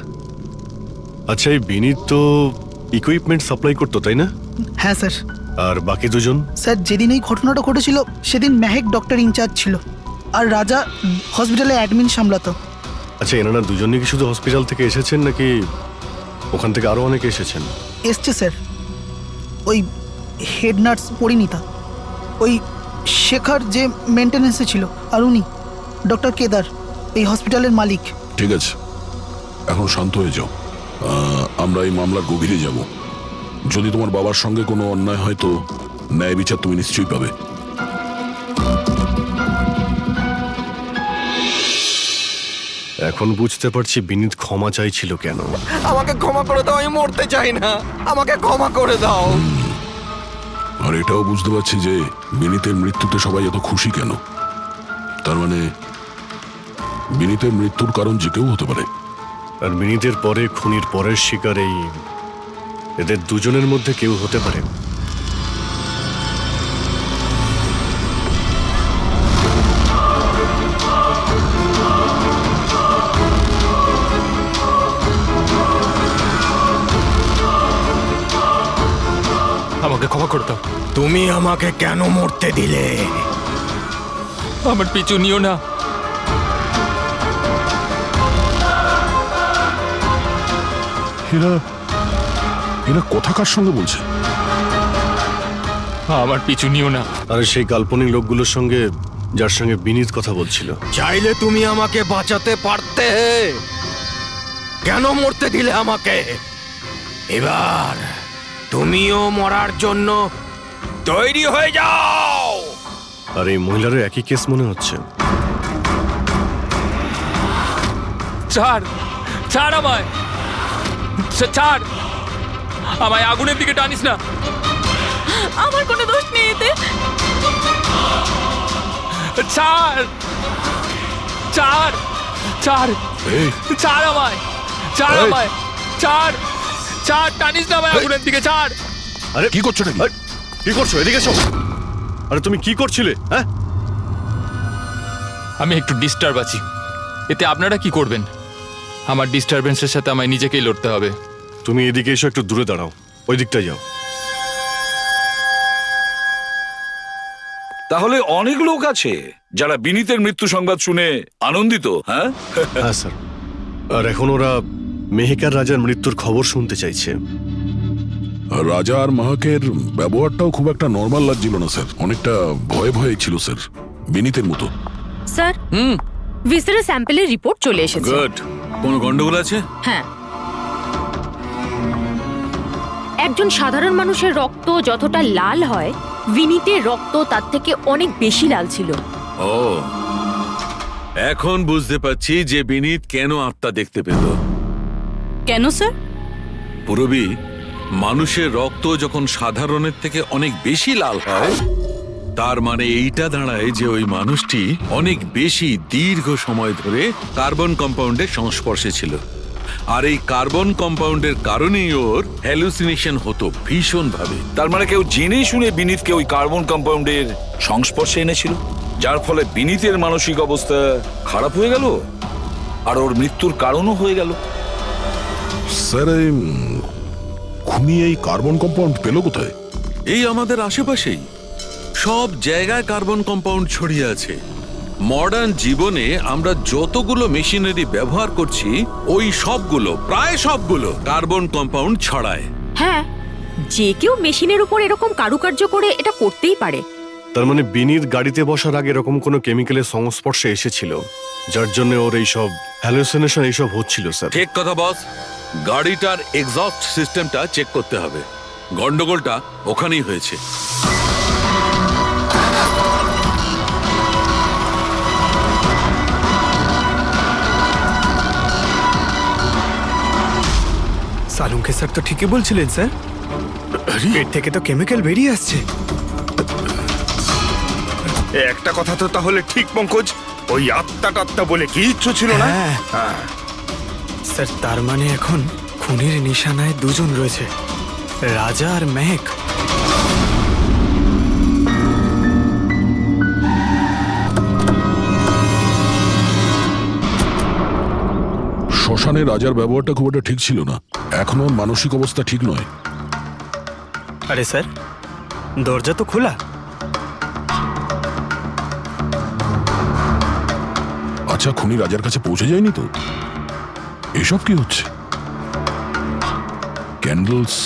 Speaker 3: আচ্ছা, এই বিনীত তো ইকুইপমেন্ট সাপ্লাই করতো, তাই না?
Speaker 4: হ্যাঁ স্যার।
Speaker 3: আর বাকি দুজন?
Speaker 4: স্যার, যেদিন এই ঘটনাটা ঘটেছিল সেদিন মেহেক ডক্টর ইনচার্জ ছিল, আর রাজা হসপিটালে অ্যাডমিন সামলাতো।
Speaker 3: আচ্ছা, এনারা দুজনই কি শুধু হসপিটাল থেকে এসেছেন নাকি ওখান থেকে আরো অনেকে এসেছেন?
Speaker 4: এসছে স্যার, ওই হেড নার্স পরিণীতা, ওই শেখর যে মেনটেন্যান্সে ছিল, আর উনি ডক্টর কেদার, এই হসপিটালের মালিক।
Speaker 7: ঠিক আছে, এখন শান্ত হয়ে যাও। আমরা এই মামলার গভীরে যাব। যদি তোমার বাবার সঙ্গে কোনো অন্যায় হয় তো ন্যায় বিচার তুমি নিশ্চয়ই পাবে।
Speaker 3: এখন বুঝতে পারছি বিনীত ক্ষমা চাইছিল কেন।
Speaker 1: আমাকে ক্ষমা করে দাও, আমি মরতে চাই না, আমাকে ক্ষমা করে দাও।
Speaker 7: আর এটাও বুঝতে পারছি যে বিনীতের মৃত্যুতে সবাই এত খুশি কেন। তার মানে বিনীতের মৃত্যুর কারণ যে কেউ হতে পারে।
Speaker 3: আর বিনীতের পরে খুনির পরের শিকার এই এদের দুজনের মধ্যে কেউ হতে পারে।
Speaker 2: আমাকে ক্ষমা করে দাও।
Speaker 1: তুমি আমাকে কেন মরতে দিলে?
Speaker 2: আমার পিছু নিও না।
Speaker 7: এরা এরা কোথাকার সঙ্গে বলছে?
Speaker 2: আমার পিছু নিও না।
Speaker 3: আরে সেই কাল্পনিক লোকগুলোর সঙ্গে যার সঙ্গে বিনীত কথা বলছিল।
Speaker 1: চাইলে তুমি আমাকে বাঁচাতে পারতে, কেন মরতে দিলে আমাকে? এবার তুমিও মরার জন্য তৈরি হয়ে যাও।
Speaker 3: আর এই মহিলারও একই কেস মনে হচ্ছে।
Speaker 2: ছাড়, ছাড় আমায়, ছাড় আমায়, আগুনের দিকে টানিস না।
Speaker 13: আমার কোনো দোষ নেই এতে।
Speaker 2: ছাড়, ছাড়, ছাড়, ছাড় আমায়, ছাড় আমায়, ছাড়, ছাড়, টানিস না আমায় আগুনের দিকে, ছাড়।
Speaker 3: আরে কি করছো নাকি? কি করছো? এদিকে এসো। আরে তুমি কি করছিলে? হ্যাঁ,
Speaker 2: আমি একটু ডিস্টার্ব আছি, এতে আপনারা কি করবেন? আমার ডিস্টারবেন্সের সাথে আমায় নিজেকেই লড়তে হবে।
Speaker 3: তুমি এদিকে এসো, একটু দূরে দাঁড়াও, ওই দিকটায় যাও।
Speaker 8: তাহলে অনেক লোক আছে যারা বিনীতের মৃত্যু সংবাদ শুনে আনন্দিত। হ্যাঁ
Speaker 3: হ্যাঁ স্যার। আর এখন ওরা মেহেকার রাজার মৃত্যুর খবর শুনতে চাইছে।
Speaker 7: রাজা আর মাহাকের ব্যবহারটাও খুব একটা নর্মাল লাগছিল না স্যার, অনেকটা ভয়ে ভয়ে ছিল স্যার, বিনীতের মতো।
Speaker 5: স্যার, ভিসারের স্যাম্পলের রিপোর্ট চলে এসেছে।
Speaker 6: গুড। কোনো গন্ডগোল আছে?
Speaker 5: হ্যাঁ, একজন সাধারণ মানুষের রক্ত যতটা লাল হয়, বিনীতের রক্ত তার থেকে অনেক বেশি লাল ছিল।
Speaker 6: ও, এখন বুঝতে পারছি যে বিনীত কেন আত্মা দেখতে পেল।
Speaker 9: কেন স্যার?
Speaker 6: পুরবী, মানুষের রক্ত যখন সাধারণের থেকে অনেক বেশি লাল হয়, তার মানে এইটা দাঁড়ায় যে ওই মানুষটি অনেক বেশি দীর্ঘ সময় ধরে কার্বন কম্পাউন্ডের সংস্পর্শে ছিল। আর এই কার্বন কম্পাউন্ডের কারণেই ওর হ্যালুসিনেশন হতো ভীষণ ভাবে।
Speaker 8: তার মানে কেউ জেনে শুনে বিনীতকে ওই কার্বন কম্পাউন্ডের সংস্পর্শে এনেছিল, যার ফলে বিনীতের মানসিক অবস্থা খারাপ হয়ে গেল আর ওর মৃত্যুর কারণও হয়ে গেল।
Speaker 7: স্যার, খুনি এই কার্বন কম্পাউন্ড পেল কোথায়?
Speaker 6: এই আমাদের আশেপাশেই সব জায়গায় কার্বন কম্পাউন্ড ছড়িয়ে আছে। মডার্ন জীবনে আমরা যতগুলো মেশিনারি ব্যবহার করছি, ওই সবগুলো, প্রায় সবগুলো কার্বন কম্পাউন্ড ছড়ায়।
Speaker 5: হ্যাঁ, যে কেউ মেশিনের উপর এরকম কারুকার্য করে এটা করতেই পারে।
Speaker 3: তার মানে বিনীত গাড়িতে বসার আগে এরকম কোনো কেমিক্যালের সংস্পর্শে এসেছিল, যার জন্য ওর এইসব হ্যালুসিনেশন এইসব হচ্ছিল। স্যার
Speaker 6: ঠিক কথা বস। গাড়িটার এক্সস্ট সিস্টেমটা চেক করতে হবে। গন্ডগোলটা ওখানেই হয়েছে।
Speaker 10: সালুঙ্কে স্যার তো ঠিকই বলছিলেন স্যার, এর থেকে তো কেমিক্যাল বেরিয়ে আসছে।
Speaker 11: একটা কথা তো তাহলে ঠিক পঙ্কজ, ওই আত্মা টাত্মা বলে কিচ্ছু ছিল না।
Speaker 10: হ্যাঁ। স্যার, তার মানে এখন খুনের নিশানায় দুজন রয়েছে, রাজা আর মেহেক।
Speaker 7: শ্মশানে রাজার ব্যবহারটা খুব একটা ঠিক ছিল না, এখনো মানসিক অবস্থা ঠিক নয়।
Speaker 10: আরে স্যার, দরজা তো খোলা।
Speaker 7: আচ্ছা, খুনি রাজার কাছে পৌঁছে যায়নি তো? এসব কি হচ্ছে? ক্যান্ডেলস।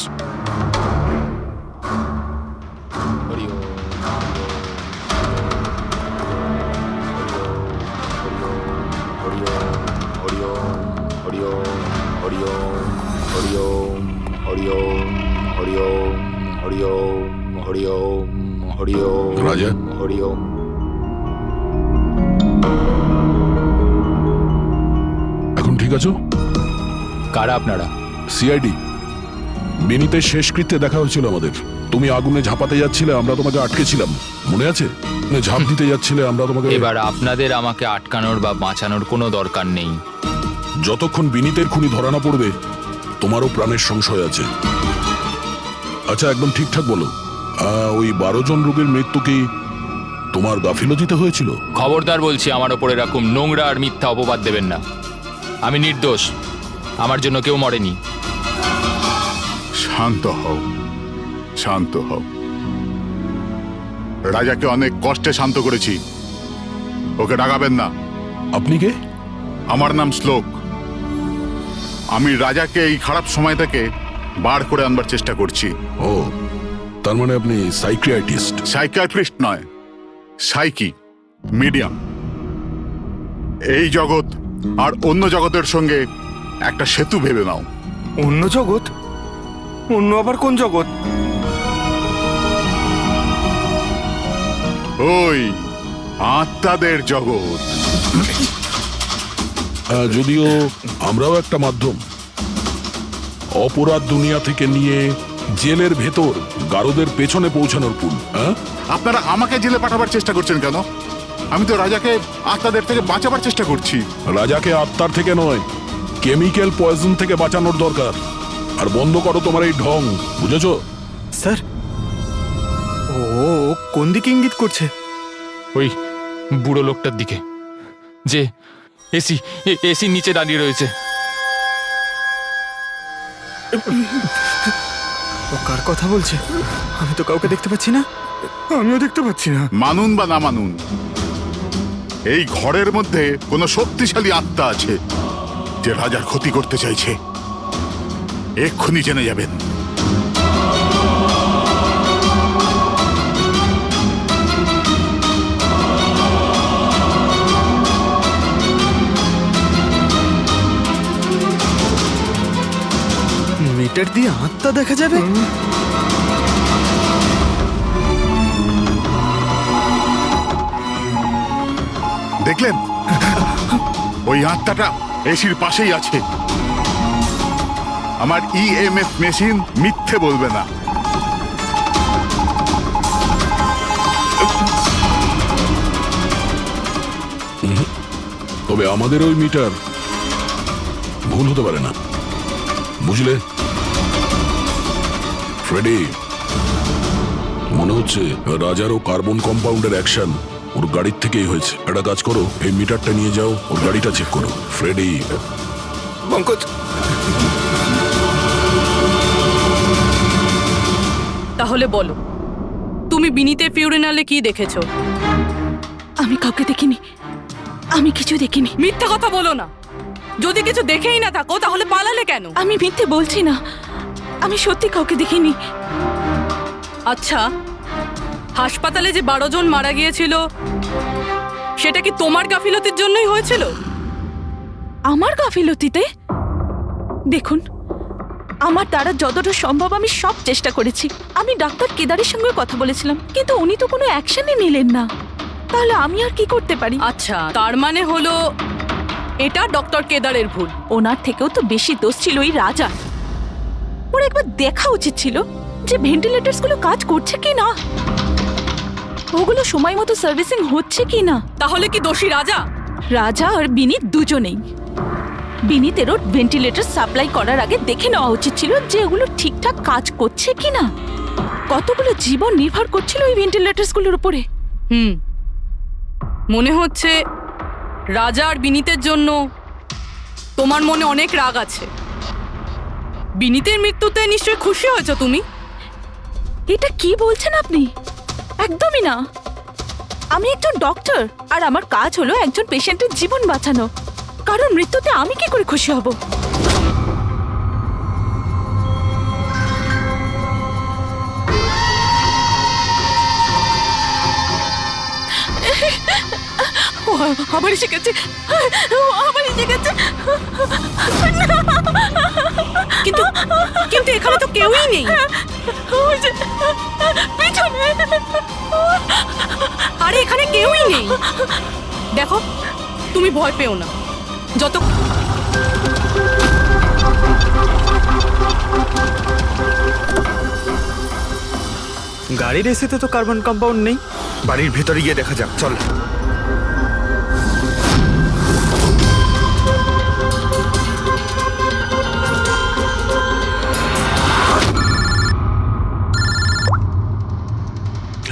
Speaker 7: রাজা, ঠিক আছো?
Speaker 2: কারা আপনারা?
Speaker 7: সিআইডি। বিনীতের শেষকৃত্যে দেখা হয়েছিল আমাদের। তুমি আগুনে ঝাঁপাতে যাচ্ছিলে, আমরা তোমাকে আটকেছিলাম, মনে আছে? ঝাঁপ দিতে যাচ্ছিলে, আমরা তোমাকে।
Speaker 2: এবার আপনাদের আমাকে আটকানোর বা বাঁচানোর কোনো দরকার নেই।
Speaker 7: যতক্ষণ বিনীতের খুনি ধরা না পড়বে তোমারও প্রাণের সংশয় আছে। আচ্ছা, একদম ঠিকঠাক বলো, ওই 12 জন রোগীর মৃত্যু কি তোমার গাফিলতিতে হয়েছিল?
Speaker 2: খবরদার বলছি, আমার ওপর এরকম নোংরা আর মিথ্যা অপবাদ দেবেন না। আমি নির্দোষ, আমার জন্য কেউ মরেনি।
Speaker 15: শান্ত হও, শান্ত হও। রাজাকে অনেক কষ্টে শান্ত করেছি, ওকে ডাকাবেন না।
Speaker 7: আপনি কে?
Speaker 15: আমার নাম শ্লোক। আমি রাজাকে এই খারাপ সময় থেকে বার করে আনবার চেষ্টা করছি।
Speaker 7: ও, তার মানে আপনি সাইকিয়াট্রিস্ট?
Speaker 15: সাইকিয়াট্রিস্ট নয়, সাইকি, মিডিয়াম। এই জগৎ আর অন্য জগতের সঙ্গে একটা সেতু ভেবে নাও।
Speaker 10: অন্য জগৎ? অন্য আবার কোন জগৎ?
Speaker 15: ওই আত্মাদের জগৎ।
Speaker 7: যদিও আমরাও একটা মাধ্যম। অপরাধ দুনিয়া থেকে নিয়ে জেলের ভেতর গারদের পেছনে পৌঁছানোর পুল।
Speaker 15: আপনারা আমাকে জেলে পাঠাবার চেষ্টা করছেন কেন? আমি তো রাজাকে আত্মাদের থেকে বাঁচাবার চেষ্টা করছি।
Speaker 7: রাজাকে আত্মার থেকে নয়, কেমিক্যাল পয়জন থেকে বাঁচানোর দরকার। আর বন্ধ করো তোমার এই ঢং, বুঝেছো?
Speaker 10: স্যার, ও কোন দিকে ইঙ্গিত করছে?
Speaker 2: ওই বুড়ো লোকটার দিকে, যে এসি নিচে দাঁড়িয়ে রয়েছে।
Speaker 10: ও কার কথা বলছে? আমি তো কাউকে দেখতে পাচ্ছি না। আমিও দেখতে পাচ্ছি না।
Speaker 15: মানুন বা না মানুন, এই ঘরের মধ্যে কোনো শক্তিশালী আত্মা আছে যে রাজার ক্ষতি করতে চাইছে। এক্ষুনি জেনে যাবেন।
Speaker 10: মিটার দিয়ে আত্মা দেখা যাবে?
Speaker 15: দেখলেন, ওই আত্মাটা এসির পাশেই আছে। আমার ইএমএফ মেশিন মিথ্যে বলবে না।
Speaker 7: তবে আমাদের ওই মিটার ভুল হতে পারে না, বুঝলে? ফ্রেডি, মনে হচ্ছে রাজারও কার্বন কম্পাউন্ডের অ্যাকশন ওর গাড়ির থেকেই হয়েছে। একটা কাজ করো, এই মিটারটা নিয়ে যাও, ওর গাড়িটা চেক করো। ফ্রেডি।
Speaker 10: পঙ্কজ,
Speaker 9: তাহলে বলো, তুমি বিনীতের ফিউরিনালে কি দেখেছো?
Speaker 13: আমি কাউকে দেখিনি, আমি কিছু দেখিনি।
Speaker 9: মিথ্যা কথা বলো না। যদি কিছু দেখেই না থাকো তাহলে পালালে কেন?
Speaker 13: আমি মিথ্যে বলছি না, আমি সত্যি কাউকে দেখিনি।
Speaker 9: আচ্ছা, হাসপাতালে যে 12 জন মারা গিয়েছিল সেটা কি তোমার গাফিলতির জন্যই হয়েছিল?
Speaker 13: আমার গাফিলতিতে? দেখুন, আমার দ্বারা যতটা সম্ভব আমি সব চেষ্টা করেছি। আমি ডাক্তার কেদারের সঙ্গে কথা বলেছিলাম, কিন্তু উনি তো কোনো অ্যাকশনই নিলেন না। তাহলে আমি আর কি করতে পারি?
Speaker 9: আচ্ছা, তার মানে হলো এটা ডক্টর কেদারের ভুল।
Speaker 13: ওনার থেকেও তো বেশি দোষ ছিল ওই রাজা। ওর একবার দেখা উচিত ছিল যে ভেন্টিলেটরস গুলো কাজ করছে কি না, ওগুলো সময় মতো সার্ভিসিং হচ্ছে কি না।
Speaker 9: তাহলে কি দোষী রাজা?
Speaker 13: রাজা আর বিনীত দুজনেই। বিনীতেরও ভেন্টিলেটর সাপ্লাই করার আগে দেখে নেওয়া উচিত ছিল যে ওগুলো ঠিকঠাক কাজ করছে কি না। কতগুলো জীবন নির্ভর করছিল ওই ভেন্টিলেটরস গুলোর উপরে।
Speaker 9: মনে হচ্ছে রাজা আর বিনীতের জন্য তোমার মনে অনেক রাগ আছে। বিনীতের মৃত্যুতে নিশ্চয়ই খুশি হয়েছো তুমি?
Speaker 13: এটা কি বলছেন আপনি? একদমই না। আমি একজন ডক্টর, আর আমার কাজ হলো একজন পেশেন্টের জীবন বাঁচানো। কারণ মৃত্যুতে আমি কি করে খুশি হব? আবার এসে গেছে, আবার এসে গেছে।
Speaker 9: কিন্তু কিন্তু এখানে তো কেউই নেই। আরে এখানে কেউই নেই। দেখো, তুমি ভয় পেও না। যত
Speaker 10: গাড়ির এসিতে তো কার্বন কম্পাউন্ড নেই।
Speaker 11: বাড়ির ভেতরে গিয়ে দেখা যাক, চল।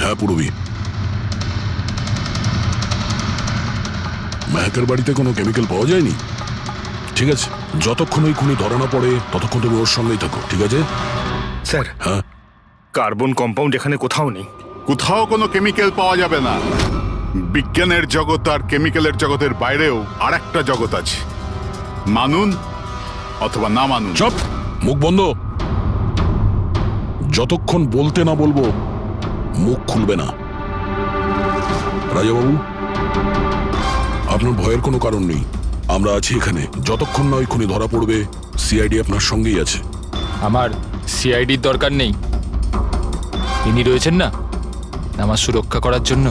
Speaker 7: হ্যাঁ পূরবী, মেহেকের বাড়িতে কোনো কেমিক্যাল পাওয়া যায়নি? ঠিক আছে, যতক্ষণ ওই খুনি ধরা না পড়ে ততক্ষণ তুমি ওর সঙ্গেই থাকো, ঠিক আছে?
Speaker 11: স্যার,
Speaker 7: হ্যাঁ,
Speaker 11: কার্বন কম্পাউন্ড এখানে কোথাও নেই।
Speaker 15: কোথাও কোনো কেমিক্যাল পাওয়া যাবে না। বিজ্ঞানের জগৎ আর কেমিক্যালের জগতের বাইরেও আর একটা জগৎ আছে, মানুন অথবা না মানুন।
Speaker 7: চুপ, মুখ বন্ধ। যতক্ষণ বলতে না বলবো মুখ খুলবে না। রাজাবাবু, আপনার ভয়ের কোনো কারণ নেই, আমরা আছি এখানে। যতক্ষণ না ওই খুনি ধরা পড়বে সিআইডি আপনার সঙ্গেই আছে।
Speaker 2: আমার সিআইডির দরকার নেই, ইনি রয়েছেন না আমার সুরক্ষা করার জন্য।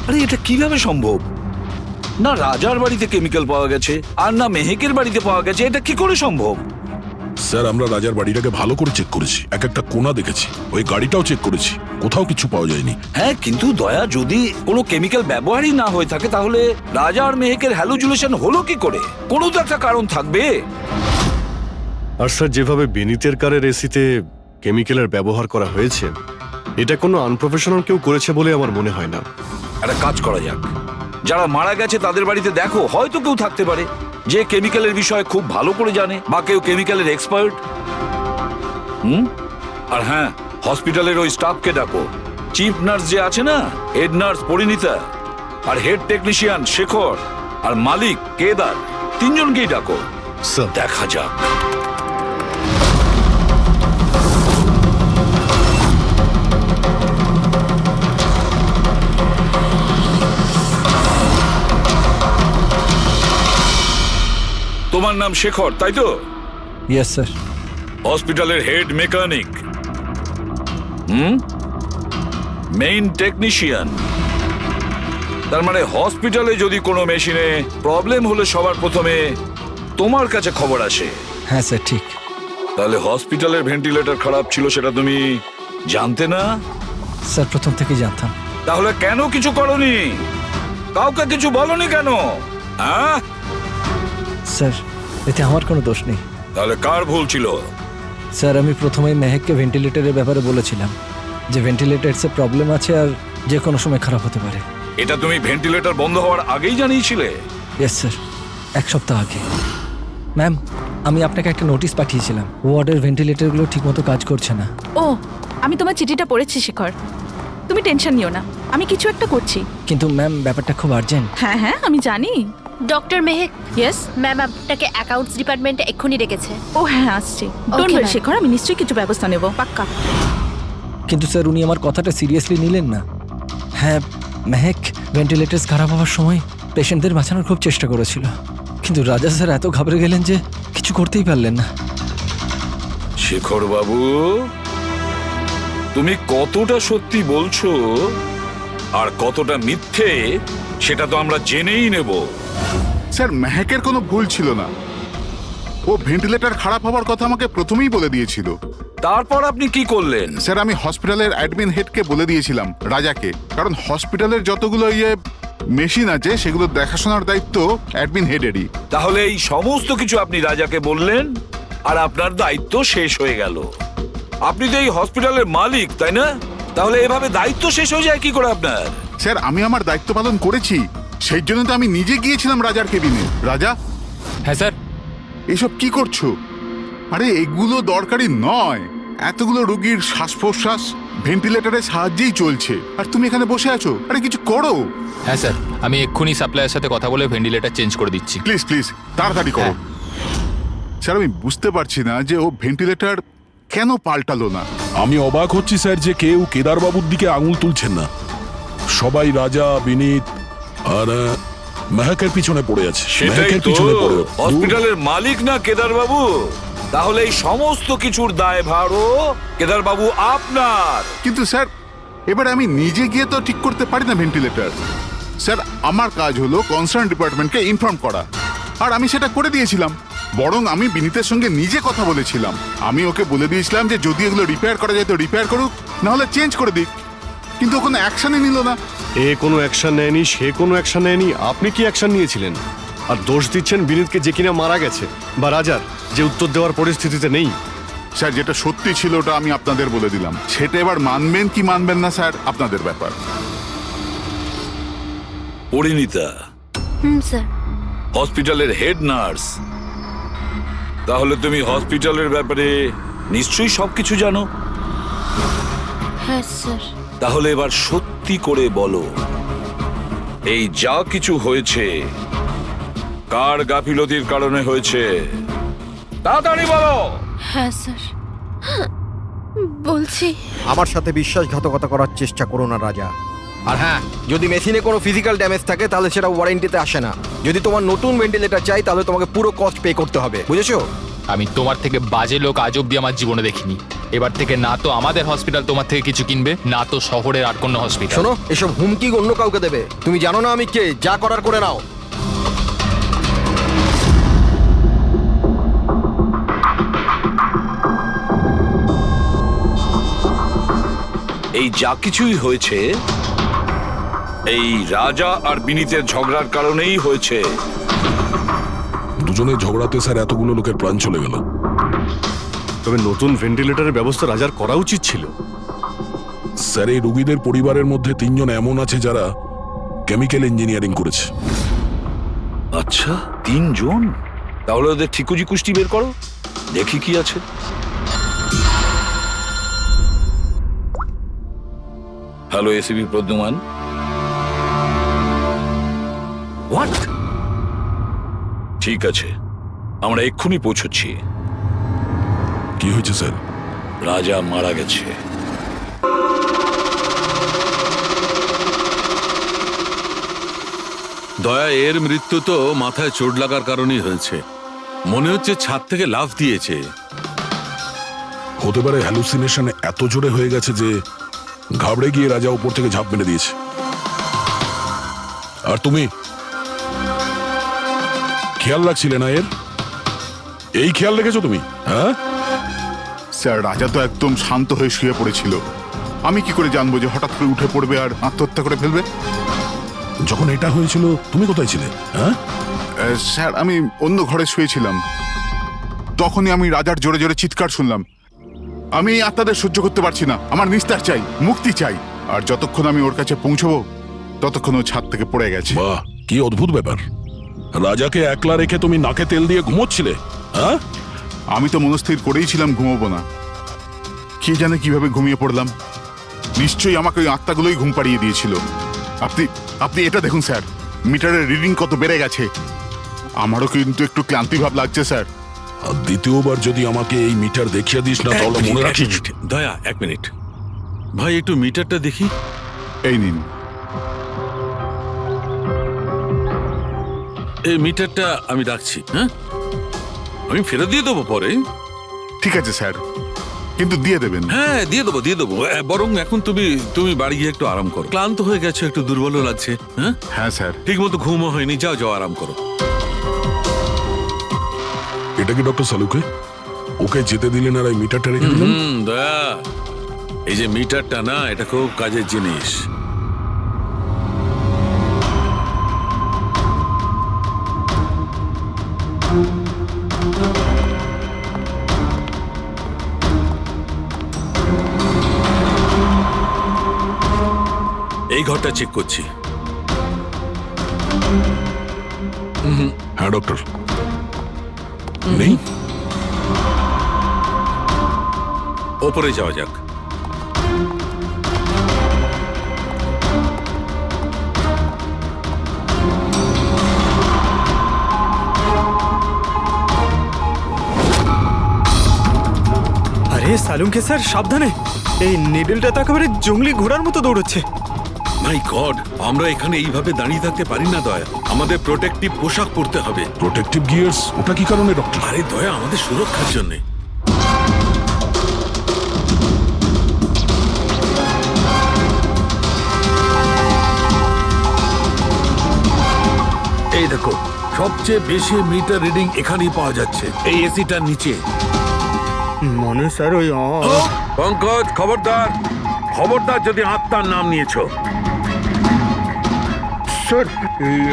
Speaker 8: আরে এটা কিভাবে সম্ভব? না রাজার বাড়িতে কেমিক্যাল পাওয়া গেছে আর না মেহেকের বাড়িতে পাওয়া গেছে, এটা কি করে সম্ভব?
Speaker 7: স্যার, আমরা রাজার বাড়িটাকে ভালো করে চেক করেছি, এক একটা কোণা দেখেছি, ওই গাড়িটাও চেক করেছি, কোথাও কিছু পাওয়া যায়নি।
Speaker 8: হ্যাঁ, কিন্তু দয়া, যদি কোনো কেমিক্যাল ব্যবহারই না হয়ে থাকে তাহলে রাজা আর মেহেকের হ্যালুজুলেশন হলো কি করে? কোনো তো একটা কারণ থাকবে।
Speaker 3: আর স্যার, যেভাবে বেনিতের কারের এসিতে কেমিক্যালের ব্যবহার করা হয়েছে, এটা কোনো আনপ্রফেশনাল কেউ করেছে বলে আমার মনে হয় না।
Speaker 8: একটা কাজ করা যাক, যারা মারা গেছে তাদের বাড়িতে দেখো, হয়তো কেউ থাকতে পারে যে কেমিক্যালের বিষয়ে খুব ভালো করে জানে, বা কেউ কেমিক্যালের এক্সপার্ট। আর হ্যাঁ, হসপিটালের ওই স্টাফকে ডাকো। চিফ নার্স যে আছে না, হেড নার্স পরিণীতা, আর হেড টেকনিশিয়ান শেখর, আর মালিক কেদার, তিনজনকেই ডাকো। দেখা যাক। তোমার নাম শেখর, তাই তো?
Speaker 12: Yes sir.
Speaker 8: হসপিটালের হেড মেকানিক, মেইন টেকনিশিয়ান। তার মানে হসপিটালে যদি কোনো মেশিনে প্রবলেম হলে সবার প্রথমে তোমার কাছে খবর আসে।
Speaker 12: হ্যাঁ স্যার, ঠিক।
Speaker 8: তাহলে হসপিটালের ভেন্টিলেটর খারাপ ছিল সেটা তুমি জানতে না?
Speaker 12: স্যার, প্রথম থেকেই জানতাম।
Speaker 8: তাহলে কেন কিছু করনি? কাউকে কিছু বলনি কেন? হ্যাঁ
Speaker 12: স্যার, এতে আমার কোনো দোষ নেই।
Speaker 8: তাহলে কার ভুল ছিল?
Speaker 12: স্যার, আমি প্রথমেই মেহেককে ভেন্টিলেটরের ব্যাপারে বলেছিলাম যে ভেন্টিলেটরসে প্রবলেম আছে আর যে কোনো সময় খারাপ হতে পারে।
Speaker 8: এটা তুমি ভেন্টিলেটর বন্ধ হওয়ার আগেই জানিয়েছিলে?
Speaker 12: ইয়েস স্যার, এক সপ্তাহ আগে। ম্যাম, আমি আপনাকে একটা নোটিশ পাঠিয়েছিলাম, ওয়ার্ডের ভেন্টিলেটরগুলো ঠিকমতো কাজ করছে না।
Speaker 13: ও, আমি তোমার চিঠিটা পড়েছি শেখর, তুমি টেনশন নিও না, আমি কিছু একটা করছি।
Speaker 12: কিন্তু ম্যাম, ব্যাপারটা খুব আর্জেন্ট।
Speaker 13: হ্যাঁ হ্যাঁ, আমি জানি।
Speaker 5: ডক্টর মেহেক,
Speaker 13: ইয়েস
Speaker 5: ম্যাম আপনাকে অ্যাকাউন্টস ডিপার্টমেন্টে এক্ষুনি ডেকেছে।
Speaker 13: ও হ্যাঁ, আসছি। Don't
Speaker 5: Okay,
Speaker 13: worry
Speaker 5: ma'am.
Speaker 13: Shekhar, আমি নিশ্চয়ই কিছু ব্যবস্থা নেব, পাক্কা।
Speaker 12: কিন্তু স্যার, উনি আমার কথাটা সিরিয়াসলি নিলেন না। হ্যাঁ, মেহেক ভেন্টিলেটরস খারাপ হওয়ার সময় পেশেন্টদের বাঁচানোর খুব চেষ্টা করেছিল, কিন্তু রাজা স্যার এত ঘাবড়ে গেলেন যে কিছু করতেই পারলেন না।
Speaker 8: শেখর বাবু, তুমি কতটা সত্যি বলছো আর কতটা মিথ্যে সেটা তো আমরা জেনেই নেব।
Speaker 15: স্যার, মেহেকের কোনো ভুল ছিল না। ও ভেন্টিলেটর খারাপ হওয়ার কথা আমাকে প্রথমেই বলে দিয়েছিল।
Speaker 8: তারপর আপনি কি করলেন?
Speaker 15: স্যার, আমি হসপিটালের অ্যাডমিন হেডকে বলে দিয়েছিলাম, রাজাকে, কারণ হসপিটালের যতগুলো মেশিন আছে সেগুলো দেখাশোনার দায়িত্ব অ্যাডমিন হেডেরই।
Speaker 8: তাহলে এই সমস্ত কিছু আপনি রাজাকে বললেন আর আপনার দায়িত্ব শেষ হয়ে গেল। আপনি তো এই হসপিটালের মালিক, তাই না? তাহলে এভাবে দায়িত্ব শেষ হয়ে যায় কি করে আপনার?
Speaker 15: স্যার, আমি আমার দায়িত্ব পালন করেছি, সেই জন্য তো আমি নিজে গিয়েছিলাম রাজার কেবিনে। রাজা।
Speaker 2: হ্যাঁ স্যার।
Speaker 15: এসব কি করছো? আরে এগুলো দরকারি নয়। এতগুলো রোগীর শ্বাস প্রশ্বাস ভেন্টিলেটরের সাহায্যেই চলছে, আর তুমি এখানে বসে আছো। আরে কিছু করো।
Speaker 2: হ্যাঁ স্যার, আমি এক্ষুনি সাপ্লাইয়ের সাথে কথা বলে ভেন্টিলেটর চেঞ্জ করে দিচ্ছি।
Speaker 15: প্লিজ প্লিজ তাড়াতাড়ি করো। স্যার, আমি বুঝতে পারছি না যে ও ভেন্টিলেটর কেন পাল্টালো না।
Speaker 7: আমি অবাক হচ্ছি স্যার যে কেউ কেদারবাবুর দিকে আঙুল তুলছেন না। সবাই রাজা, বিনীত আর মেহেকের পিছনে পড়ে আছে।
Speaker 8: সেটাই
Speaker 7: মেহেকের
Speaker 8: তো,
Speaker 7: পিছনে পড়ে।
Speaker 8: হসপিটালের মালিক না কেদার বাবু? তাহলে এই সমস্ত কিছুর দায়ভারও কেদার বাবু আপনার।
Speaker 15: কিন্তু স্যার, এবার আমি নিজে গিয়ে তো ঠিক করতে পারি না ভেন্টিলেটর। স্যার, আমার কাজ হলো কনসার্ন ডিপার্টমেন্টকে ইনফর্ম করা। আর আমি সেটা করে দিয়েছিলাম। বরং আমি বিনীতের সঙ্গে নিজে কথা বলেছিলাম। আমি ওকে বলে দিয়েছিলাম যে যদি এগুলো রিপেয়ার করা যায় তো রিপেয়ার করুক, নাহলে চেঞ্জ করে দিক। কিন্তু ও কোনো অ্যাকশনই নিল না।
Speaker 3: এ কোনো অ্যাকশন নেয়নি, সে কোনো অ্যাকশন নেয়নি, আপনি কি অ্যাকশন নিয়েছিলেন? আর দোষ দিচ্ছেন বিনীতকে, যে কিনা মারা গেছে, বা রাজার, যে উত্তর দেওয়ার পরিস্থিতিতে নেই।
Speaker 15: স্যার, যেটা সত্যি ছিল ওটা আমি আপনাদের বলে দিলাম। সেটা এবার মানবেন কি মানবেন না স্যার, আপনাদের ব্যাপার।
Speaker 8: পরিণীতা
Speaker 5: স্যার।
Speaker 8: হসপিটালের হেড নার্স, তাহলে তুমি হসপিটালের ব্যাপারে নিশ্চয়ই সবকিছু জানো।
Speaker 5: হ্যাঁ স্যার।
Speaker 8: তাহলে এবার সত্যি করে বলো, এই যা কিছু হয়েছে কার গাফিলতির কারণে হয়েছে? তাড়াতাড়ি বলো।
Speaker 5: হ্যাঁ স্যার, বলছি।
Speaker 1: আমার সাথে বিশ্বাসঘাতকতা করার চেষ্টা করো না রাজা। আর হ্যাঁ, যদি মেশিনে কোনো ফিজিক্যাল ড্যামেজ থাকে তাহলে সেটা ওয়ারেন্টিতে আসে না। যদি তোমার নতুন ভেন্টিলেটর চাই তাহলে তোমাকে পুরো কস্ট পে করতে হবে, বুঝেছো?
Speaker 2: আমি তোমার থেকে বাজে লোক আজ অব্দি আমার জীবনে দেখিনি। এবার থেকে না তো আমাদের হসপিটাল তোমার থেকে কিছু কিনবে, না তো শহরের আর কোনো হসপিটাল।
Speaker 1: শোনো, এসব হুমকি অন্য কাউকে দেবে। তুমি জানো না আমি কে, যা করার করে নাও।
Speaker 8: এই যা কিছুই হয়েছে এই রাজা আর বিনীতের ঝগড়ার কারণেই হয়েছে।
Speaker 7: দুজনের ঝগড়াতে স্যার এতগুলো লোকের প্রাণ চলে গেল।
Speaker 3: তবে নতুন ভেন্টিলেটরের ব্যবস্থা রাজার করা উচিত ছিল।
Speaker 7: স্যার, এই রোগীদের পরিবারের মধ্যে 3 জন এমন আছে যারা কেমিক্যাল ইঞ্জিনিয়ারিং করেছে।
Speaker 8: আচ্ছা, 3 জন? তাহলে ওদের ঠিকুজি কুষ্টি বের করো, দেখি কি আছে। Hello, ACB Pradyuman. হোয়াট? ঠিক আছে, আমরা এক্ষুনি পৌঁছচ্ছি।
Speaker 7: কি হয়েছে স্যার?
Speaker 8: রাজা মারা গেছে।
Speaker 6: দয়া, এর মৃত্যু তো মাথায় চোট লাগার কারণেই হয়েছে। মনে হচ্ছে ছাদ থেকে লাফ দিয়েছে।
Speaker 7: হতে পারে হ্যালুসিনেশন এত জোরে হয়ে গেছে যে ঘাবড়ে গিয়ে রাজা উপর থেকে ঝাঁপ মেরে দিয়েছে। আর তুমি খেয়াল রাখছিলে না এর? এই খেয়াল রেখেছো তুমি? হ্যাঁ
Speaker 15: স্যার, রাজা তো একদম শান্ত হয়ে শুয়ে পড়েছিল। আমি কি করে জানবো যে হঠাৎ করে উঠে পড়বে আর আত্মহত্যা করে ফেলবে?
Speaker 7: যখন এটা হয়েছিল তুমি কোথায় ছিলে? হ্যাঁ
Speaker 15: স্যার, আমি অন্য ঘরে শুয়েছিলাম। তখনই আমি রাজার জোরে জোরে চিৎকার শুনলাম। আমি এই আত্মাদের সহ্য করতে পারছি না, আমার নিস্তার চাই, মুক্তি চাই। আর যতক্ষণ আমি ওর কাছে পৌঁছবো ততক্ষণ ও ছাদ থেকে পড়ে গেছে।
Speaker 7: বাহ, কি অদ্ভুত ব্যাপার! রাজাকে একলা রেখে তুমি নাকে তেল দিয়ে ঘুমোচ্ছিলে? হ্যাঁ,
Speaker 15: আমি তো মনস্থির করেই ছিলাম ঘুমোবো না। কি জানে কিভাবে ঘুমিয়ে পড়লাম। নিশ্চয়ই আমাকে ওই আত্মাগুলোই ঘুম পাড়িয়ে দিয়েছিল। আপনি আপনি এটা দেখুন স্যার, মিটারের রিডিং কত বেড়ে গেছে। আমারও কিন্তু একটু ক্লান্তি ভাব লাগছে স্যার।
Speaker 7: আর দ্বিতীয়বার যদি আমাকে এই মিটার দেখিয়ে দিস না তাহলে মনে রাখিস।
Speaker 6: দয়া, 1 মিনিট ভাই, একটু মিটারটা দেখি।
Speaker 15: এই নিন।
Speaker 6: এই মিটারটা আমি রাখছি। হ্যাঁ, আমি ফেরত দিয়ে দেবো পরে।
Speaker 15: ঠিক আছে স্যার, কিন্তু দিয়ে দেবেন।
Speaker 6: হ্যাঁ, দিয়ে দেবো দিয়ে দেবো। বরং এখন তুমি বাড়ি গিয়ে একটু আরাম করো। ক্লান্ত হয়ে গেছে, একটু দুর্বলও লাগছে। হ্যাঁ
Speaker 15: হ্যাঁ স্যার।
Speaker 6: ঠিক মতো ঘুমও হয়নি। যাও যাও, আরাম করো।
Speaker 7: এটা কি ডক্টর সালুকে? ওকে যেতে দিলেন আর এই মিটারটা রেখে দিলেন?
Speaker 6: দয়া, এই যে মিটারটা না, এটা খুব কাজের জিনিস। এই ঘরটা চেক করছি।
Speaker 7: হ্যাঁ ডক্টর, নেই।
Speaker 6: ওপরে যাওয়া যাক।
Speaker 10: আরে সালুঙ্কে স্যার, সাবধানে! এই নিডলটা তো একেবারে জঙ্গলি ঘোড়ার মতো দৌড়চ্ছে।
Speaker 6: মাই গড, আমরা এখানে এইভাবে দাঁড়িয়ে থাকতে পারি না দয়া। আমাদের প্রোটেক্টিভ পোশাক পরতে হবে।
Speaker 7: Protective gears? ওটা কি কারণে ডক্টর?
Speaker 6: আরে দয়া, আমাদের সুরক্ষার জন্য।
Speaker 11: এই দেখো,
Speaker 6: সবচেয়ে বেশি মিটার রিডিং এখানেই পাওয়া যাচ্ছে, এই এসিটার নিচে।
Speaker 10: মানে স্যার ওই
Speaker 6: পঙ্কজ, খবরদার খবরদার যদি আত্মার নাম নিয়েছো।
Speaker 10: স্যার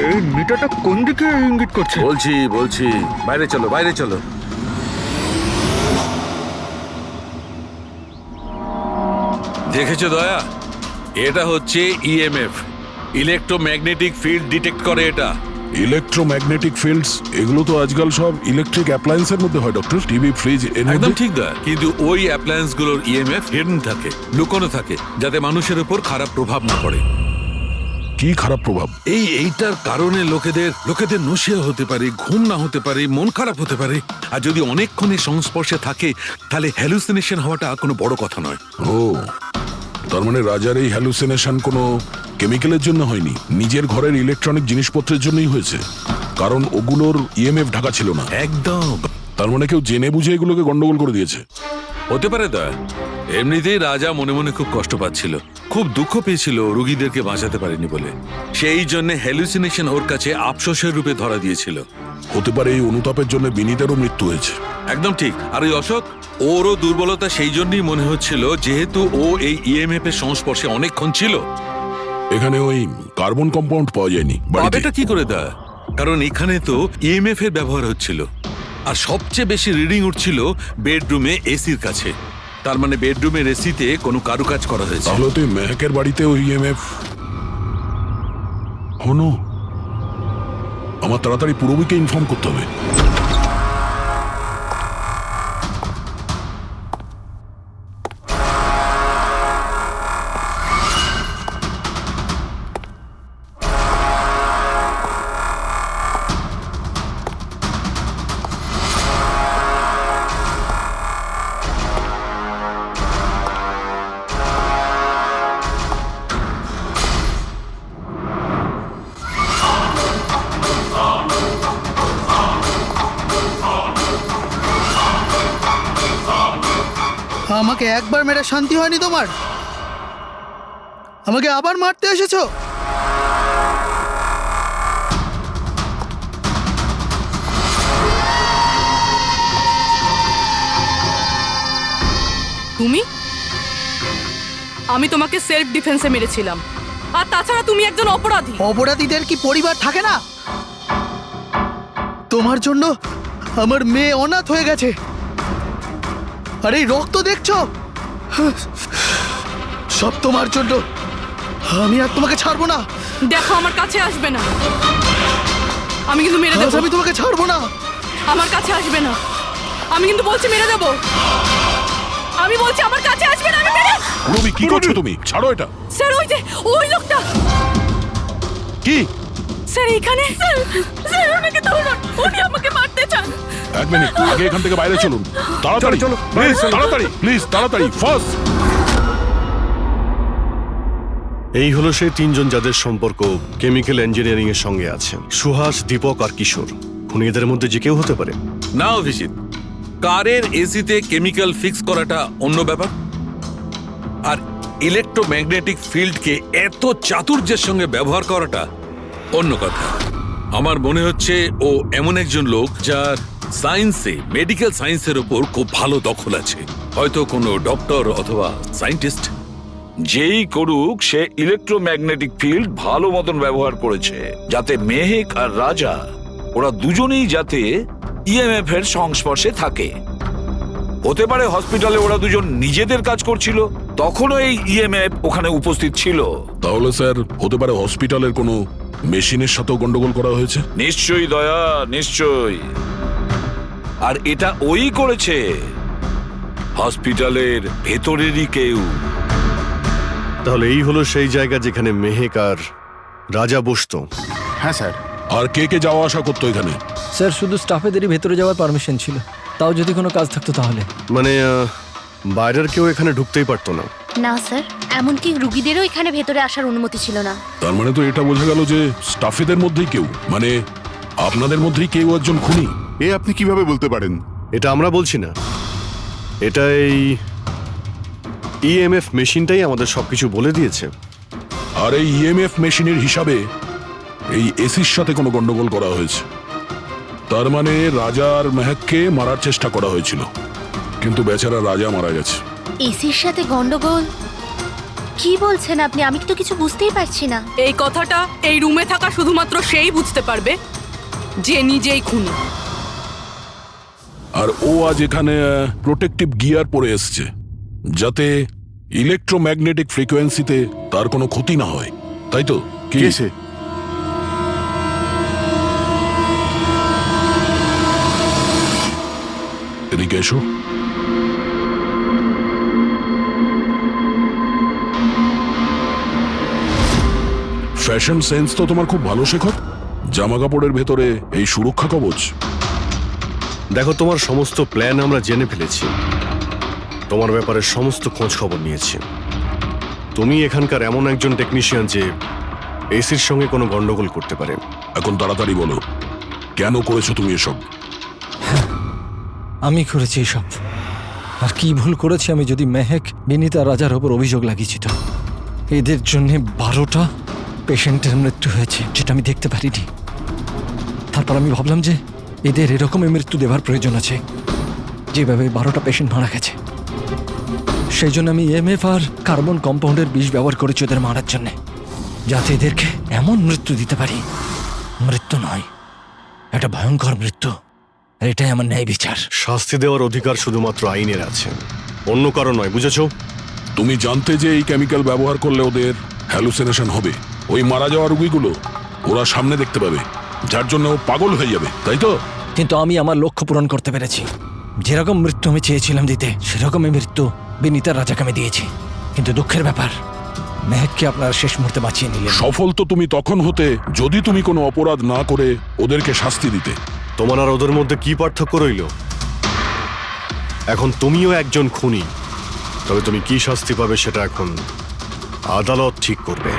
Speaker 10: এই মিটারটা কোন দিকে ইঙ্গিত করছে?
Speaker 6: বলছি বাইরে চলো, বাইরে চলো। দেখেছো দয়া, এটা হচ্ছে ইএমএফ, ইলেকট্রোম্যাগনেটিক ফিল্ড ডিটেক্ট করে এটা।
Speaker 7: ইলেকট্রোম্যাগনেটিক ফিল্ডস এগুলো তো আজকাল সব ইলেকট্রিক অ্যাপ্লায়েন্সের মধ্যে হয় ডক্টর, টিভি, ফ্রিজ,
Speaker 6: একদম ঠিক দয়া, কিন্তু ওই অ্যাপ্লায়েন্স গুলোর ইএমএফ হিডেন থাকে, লুকোনো থাকে, যাতে মানুষের উপর খারাপ প্রভাব না পড়ে।
Speaker 7: কি খারাপ প্রভাব?
Speaker 6: এইটার কারণে লোকেদের নশিয়া হতে পারে, ঘুম না হতে পারে, মন খারাপ হতে পারে, আর যদি অনেকক্ষণের সংস্পর্শে থাকে তাহলে হ্যালুসিনেশন হওয়াটা কোনো বড় কথা নয়।
Speaker 7: ও, তার মানে রাজার এই হ্যালুসিনেশন কোনো কেমিক্যালের জন্য হয়নি, নিজের ঘরের ইলেকট্রনিক জিনিসপত্রের জন্যই হয়েছে, কারণ ওগুলোর ইএমএফ ঢাকা ছিল না।
Speaker 6: একদম।
Speaker 7: তার মানে কেউ জেনে বুঝে এগুলোকে গন্ডগোল করে দিয়েছে।
Speaker 6: হতে পারে দয়া, এমনিতেই রাজা মনে মনে খুব কষ্ট পাচ্ছিল, খুব দুঃখ পেয়েছিল রোগীদেরকে বাঁচাতে পারেনি বলে, সেই জন্য হ্যালুসিনেশন ওর কাছে আফসোসের রূপে ধরা দিয়েছিল।
Speaker 7: হতে পারে এই অনুতাপের জন্য বিনীতেরও মৃত্যু হয়েছে।
Speaker 6: একদম ঠিক। আর ওই অশোক, ওরও দুর্বলতা সেই জন্যই মনে হচ্ছিল, যেহেতু ও এই ইএমএফ এর সংস্পর্শে অনেকক্ষণ ছিল।
Speaker 7: এখানে ওই কার্বন কম্পাউন্ড পাওয়া যায়নি বাড়িতে।
Speaker 6: এটা কি করে দেয়? কারণ এখানে তো ইএমএফ এর ব্যবহার হচ্ছিল, আর সবচেয়ে বেশি রিডিং উঠছিল বেডরুমে এসির কাছে। তার মানে বেডরুমের এসিতে কোনো কারুকাজ করা হয়েছে।
Speaker 7: তাহলে তো মেহকের বাড়িতে ওই ইএমএফ হনো। আমার তাড়াতাড়ি পূরবীকে ইনফর্ম করতে হবে।
Speaker 4: আমাকে একবার মেরে শান্তি হয়নি তোমার? আমাকে আবার মারতে এসেছো?
Speaker 9: তুমি? আমি তোমাকে সেলফ ডিফেন্সে মেরেছিলাম, আর তাছাড়া তুমি একজন অপরাধী।
Speaker 4: অপরাধীদের কি পরিবার থাকে না? তোমার জন্য আমার মেয়ে অনাথ হয়ে গেছে, আর এই রক্ত দেখছো, সব তোমার জন্য। আমি আর তোমাকে ছাড়বো না।
Speaker 9: দেখো, আমার কাছে আসবে না, আমি কিন্তু মেরে দেবো।
Speaker 4: আমি তোমাকে ছাড়বো না।
Speaker 9: আমার কাছে আসবে না, আমি কিন্তু বলছি মেরে দেবো। আমি বলছি আমার কাছে আসবে না, আমি মেরে।
Speaker 7: পূরবী, কি করছো তুমি? ছাড়ো এটা।
Speaker 9: স্যার, ওই যে ওই লোকটা।
Speaker 7: কি?
Speaker 9: স্যার এখানে। স্যার ওনাকে ধরুন, উনি আমাকে মারতে চান।
Speaker 7: এক মিনিট, আগে এখান থেকে বাইরে চলুন। তাড়াতাড়ি চলো, প্লিজ তাড়াতাড়ি, প্লিজ তাড়াতাড়ি, ফাস্ট।
Speaker 3: এই হলো সেই তিনজন যাদের সম্পর্ক কেমিক্যাল ইঞ্জিনিয়ারিং এর সঙ্গে আছে, সুহাস, দীপক আর কিশোর। খুনি এদের মধ্যে যে কেউ হতে পারে।
Speaker 6: না অভিজিৎ, কারের এসিতে কেমিক্যাল ফিক্স করাটা অন্য ব্যাপার, আর ইলেকট্রোম্যাগনেটিক ফিল্ডকে এত চাতুর্যের সঙ্গে ব্যবহার করাটা অন্য কথা। আমার মনে হচ্ছে ও এমন একজন লোক যার সায়েন্সে, মেডিকেল সায়েন্সের উপর খুব ভালো দখল আছে, হয়তো কোনো ডক্টর অথবা সায়েন্টিস্ট।
Speaker 8: যেই করুক, সে ইলেকট্রোম্যাগনেটিক ফিল্ড ভালো মতন ব্যবহার করেছে, যাতে মেহেক আর রাজা ওরা দুজনেই যাতে ইএমএফ এর সংস্পর্শে থাকে। হতে পারে হসপিটালে ওরা দুজন নিজেদের কাজ করছিল, তখনও এই ইএমএফ ওখানে উপস্থিত ছিল।
Speaker 7: তাহলে স্যার হতে পারে হসপিটালের কোনো মেশিনের সাথেও গন্ডগোল করা হয়েছে।
Speaker 8: নিশ্চয়ই দয়া, নিশ্চয়ই। আর এটা ওই করেছে, হসপিটালের ভেতরেরই কেউ।
Speaker 3: তাহলে এই হলো সেই জায়গা যেখানে মেহেক আর রাজা বসতো।
Speaker 15: হ্যাঁ স্যার।
Speaker 7: আর কে কে যাওয়া আসা করতো এখানে?
Speaker 12: স্যার শুধু স্টাফেদেরই ভেতরে যাওয়ার পারমিশন ছিল, তাও যদি কোনো কাজ থাকতো তাহলে।
Speaker 3: মানে বাইরের কেউ এখানে ঢুকতেই পারতো না?
Speaker 5: না স্যার, এমনকি রুগীদেরও এখানে ভেতরে আসার অনুমতি ছিল না।
Speaker 7: তার মানে তো এটা বোঝা গেল যে স্টাফেদের মধ্যেই কেউ, মানে আপনাদের মধ্যেই কেউ একজন খুনি।
Speaker 15: এ আপনি কিভাবে বলতে পারেন?
Speaker 3: এটা আমরা বলছি না, এটা এই ইএমএফ মেশিনটাই আমাদের সবকিছু বলে দিয়েছে।
Speaker 7: আর এই ইএমএফ মেশিনের হিসাবে এই এসির সাথে কোনো গন্ডগোল করা হয়েছে। তার মানে রাজা আর মেহেককে মারার চেষ্টা করা হয়েছিল, কিন্তু বেচারা রাজা মারা গেছে।
Speaker 5: এসির সাথে গন্ডগোল? কি বলছেন আপনি? আমি তো কিছু বুঝতেই পারছি না।
Speaker 9: এই কথাটা এই রুমে থাকা শুধুমাত্র সেই বুঝতে পারবে যে নিজেই খুনি।
Speaker 7: আর ও আজ এখানে প্রোটেক্টিভ গিয়ার পরে এসছে, যাতে ইলেকট্রোম্যাগনেটিক ফ্রিকোয়েন্সিতে তার কোনো ক্ষতি না হয়, তাই তো? কি
Speaker 15: কে সে?
Speaker 7: এদিকে এসো। ফ্যাশন সেন্স তো তোমার খুব ভালো, শেখর। জামা কাপড়ের ভেতরে এই সুরক্ষা কবচ।
Speaker 3: দেখো, তোমার সমস্ত প্ল্যান আমরা জেনে ফেলেছি, তোমার ব্যাপারে সমস্ত খোঁজ খবর নিয়েছি। তুমি এখানকার এমন একজন টেকনিশিয়ান যে এসির সঙ্গে কোনো গন্ডগোল করতে পারে।
Speaker 7: এখন তাড়াতাড়ি বলো, কেন করেছো তুমি এসব?
Speaker 12: আমি করেছি এসব। আর কি ভুল করেছি আমি যদি মেহেক, বিনীতা, রাজার ওপর অভিযোগ লাগিয়েছি তো? এদের জন্য 12টা পেশেন্টের মৃত্যু হয়েছে, যেটা আমি দেখতে পারিনি। তারপর আমি ভাবলাম যে এদের এরকমই মৃত্যু দেওয়ার প্রয়োজন আছে, যেভাবে 12টা পেশেন্ট মারা গেছে। সেই জন্য আমি এমএফ আর কার্বন কম্পাউন্ডের বিষ ব্যবহার করেছি ওদের মারার জন্যে, যাতে এদেরকে এমন মৃত্যু দিতে পারি, মৃত্যু নয়, একটা ভয়ঙ্কর মৃত্যু। আর এটাই আমার ন্যায় বিচার।
Speaker 3: শাস্তি দেওয়ার অধিকার শুধুমাত্র আইনের আছে, অন্য কারো নয়, বুঝেছো?
Speaker 7: তুমি জানতে যে এই কেমিক্যাল ব্যবহার করলে ওদের হ্যালুসিনেশন হবে, ওই মারা যাওয়া রোগীগুলো ওরা সামনে দেখতে পাবে, যার জন্য ও পাগল হয়ে যাবে, তাই তো?
Speaker 12: কিন্তু আমি আমার লক্ষ্য পূরণ করতে পেরেছি। যেরকম মৃত্যু আমি চেয়েছিলাম দিতে, সেরকমই মৃত্যু বিনীতার রাজাকে আমি দিয়েছি। কিন্তু দুঃখের ব্যাপার, মেহেককে আপনারা শেষ মুহূর্তে বাঁচিয়ে নিলেন।
Speaker 7: সফল তো তুমি তখন হতে যদি তুমি কোনো অপরাধ না করে ওদেরকে শাস্তি দিতে।
Speaker 3: তোমার আর ওদের মধ্যে কি পার্থক্য রইল? এখন তুমিও একজন খুনি, তবে তুমি কি শাস্তি পাবে সেটা এখন আদালত ঠিক করবে।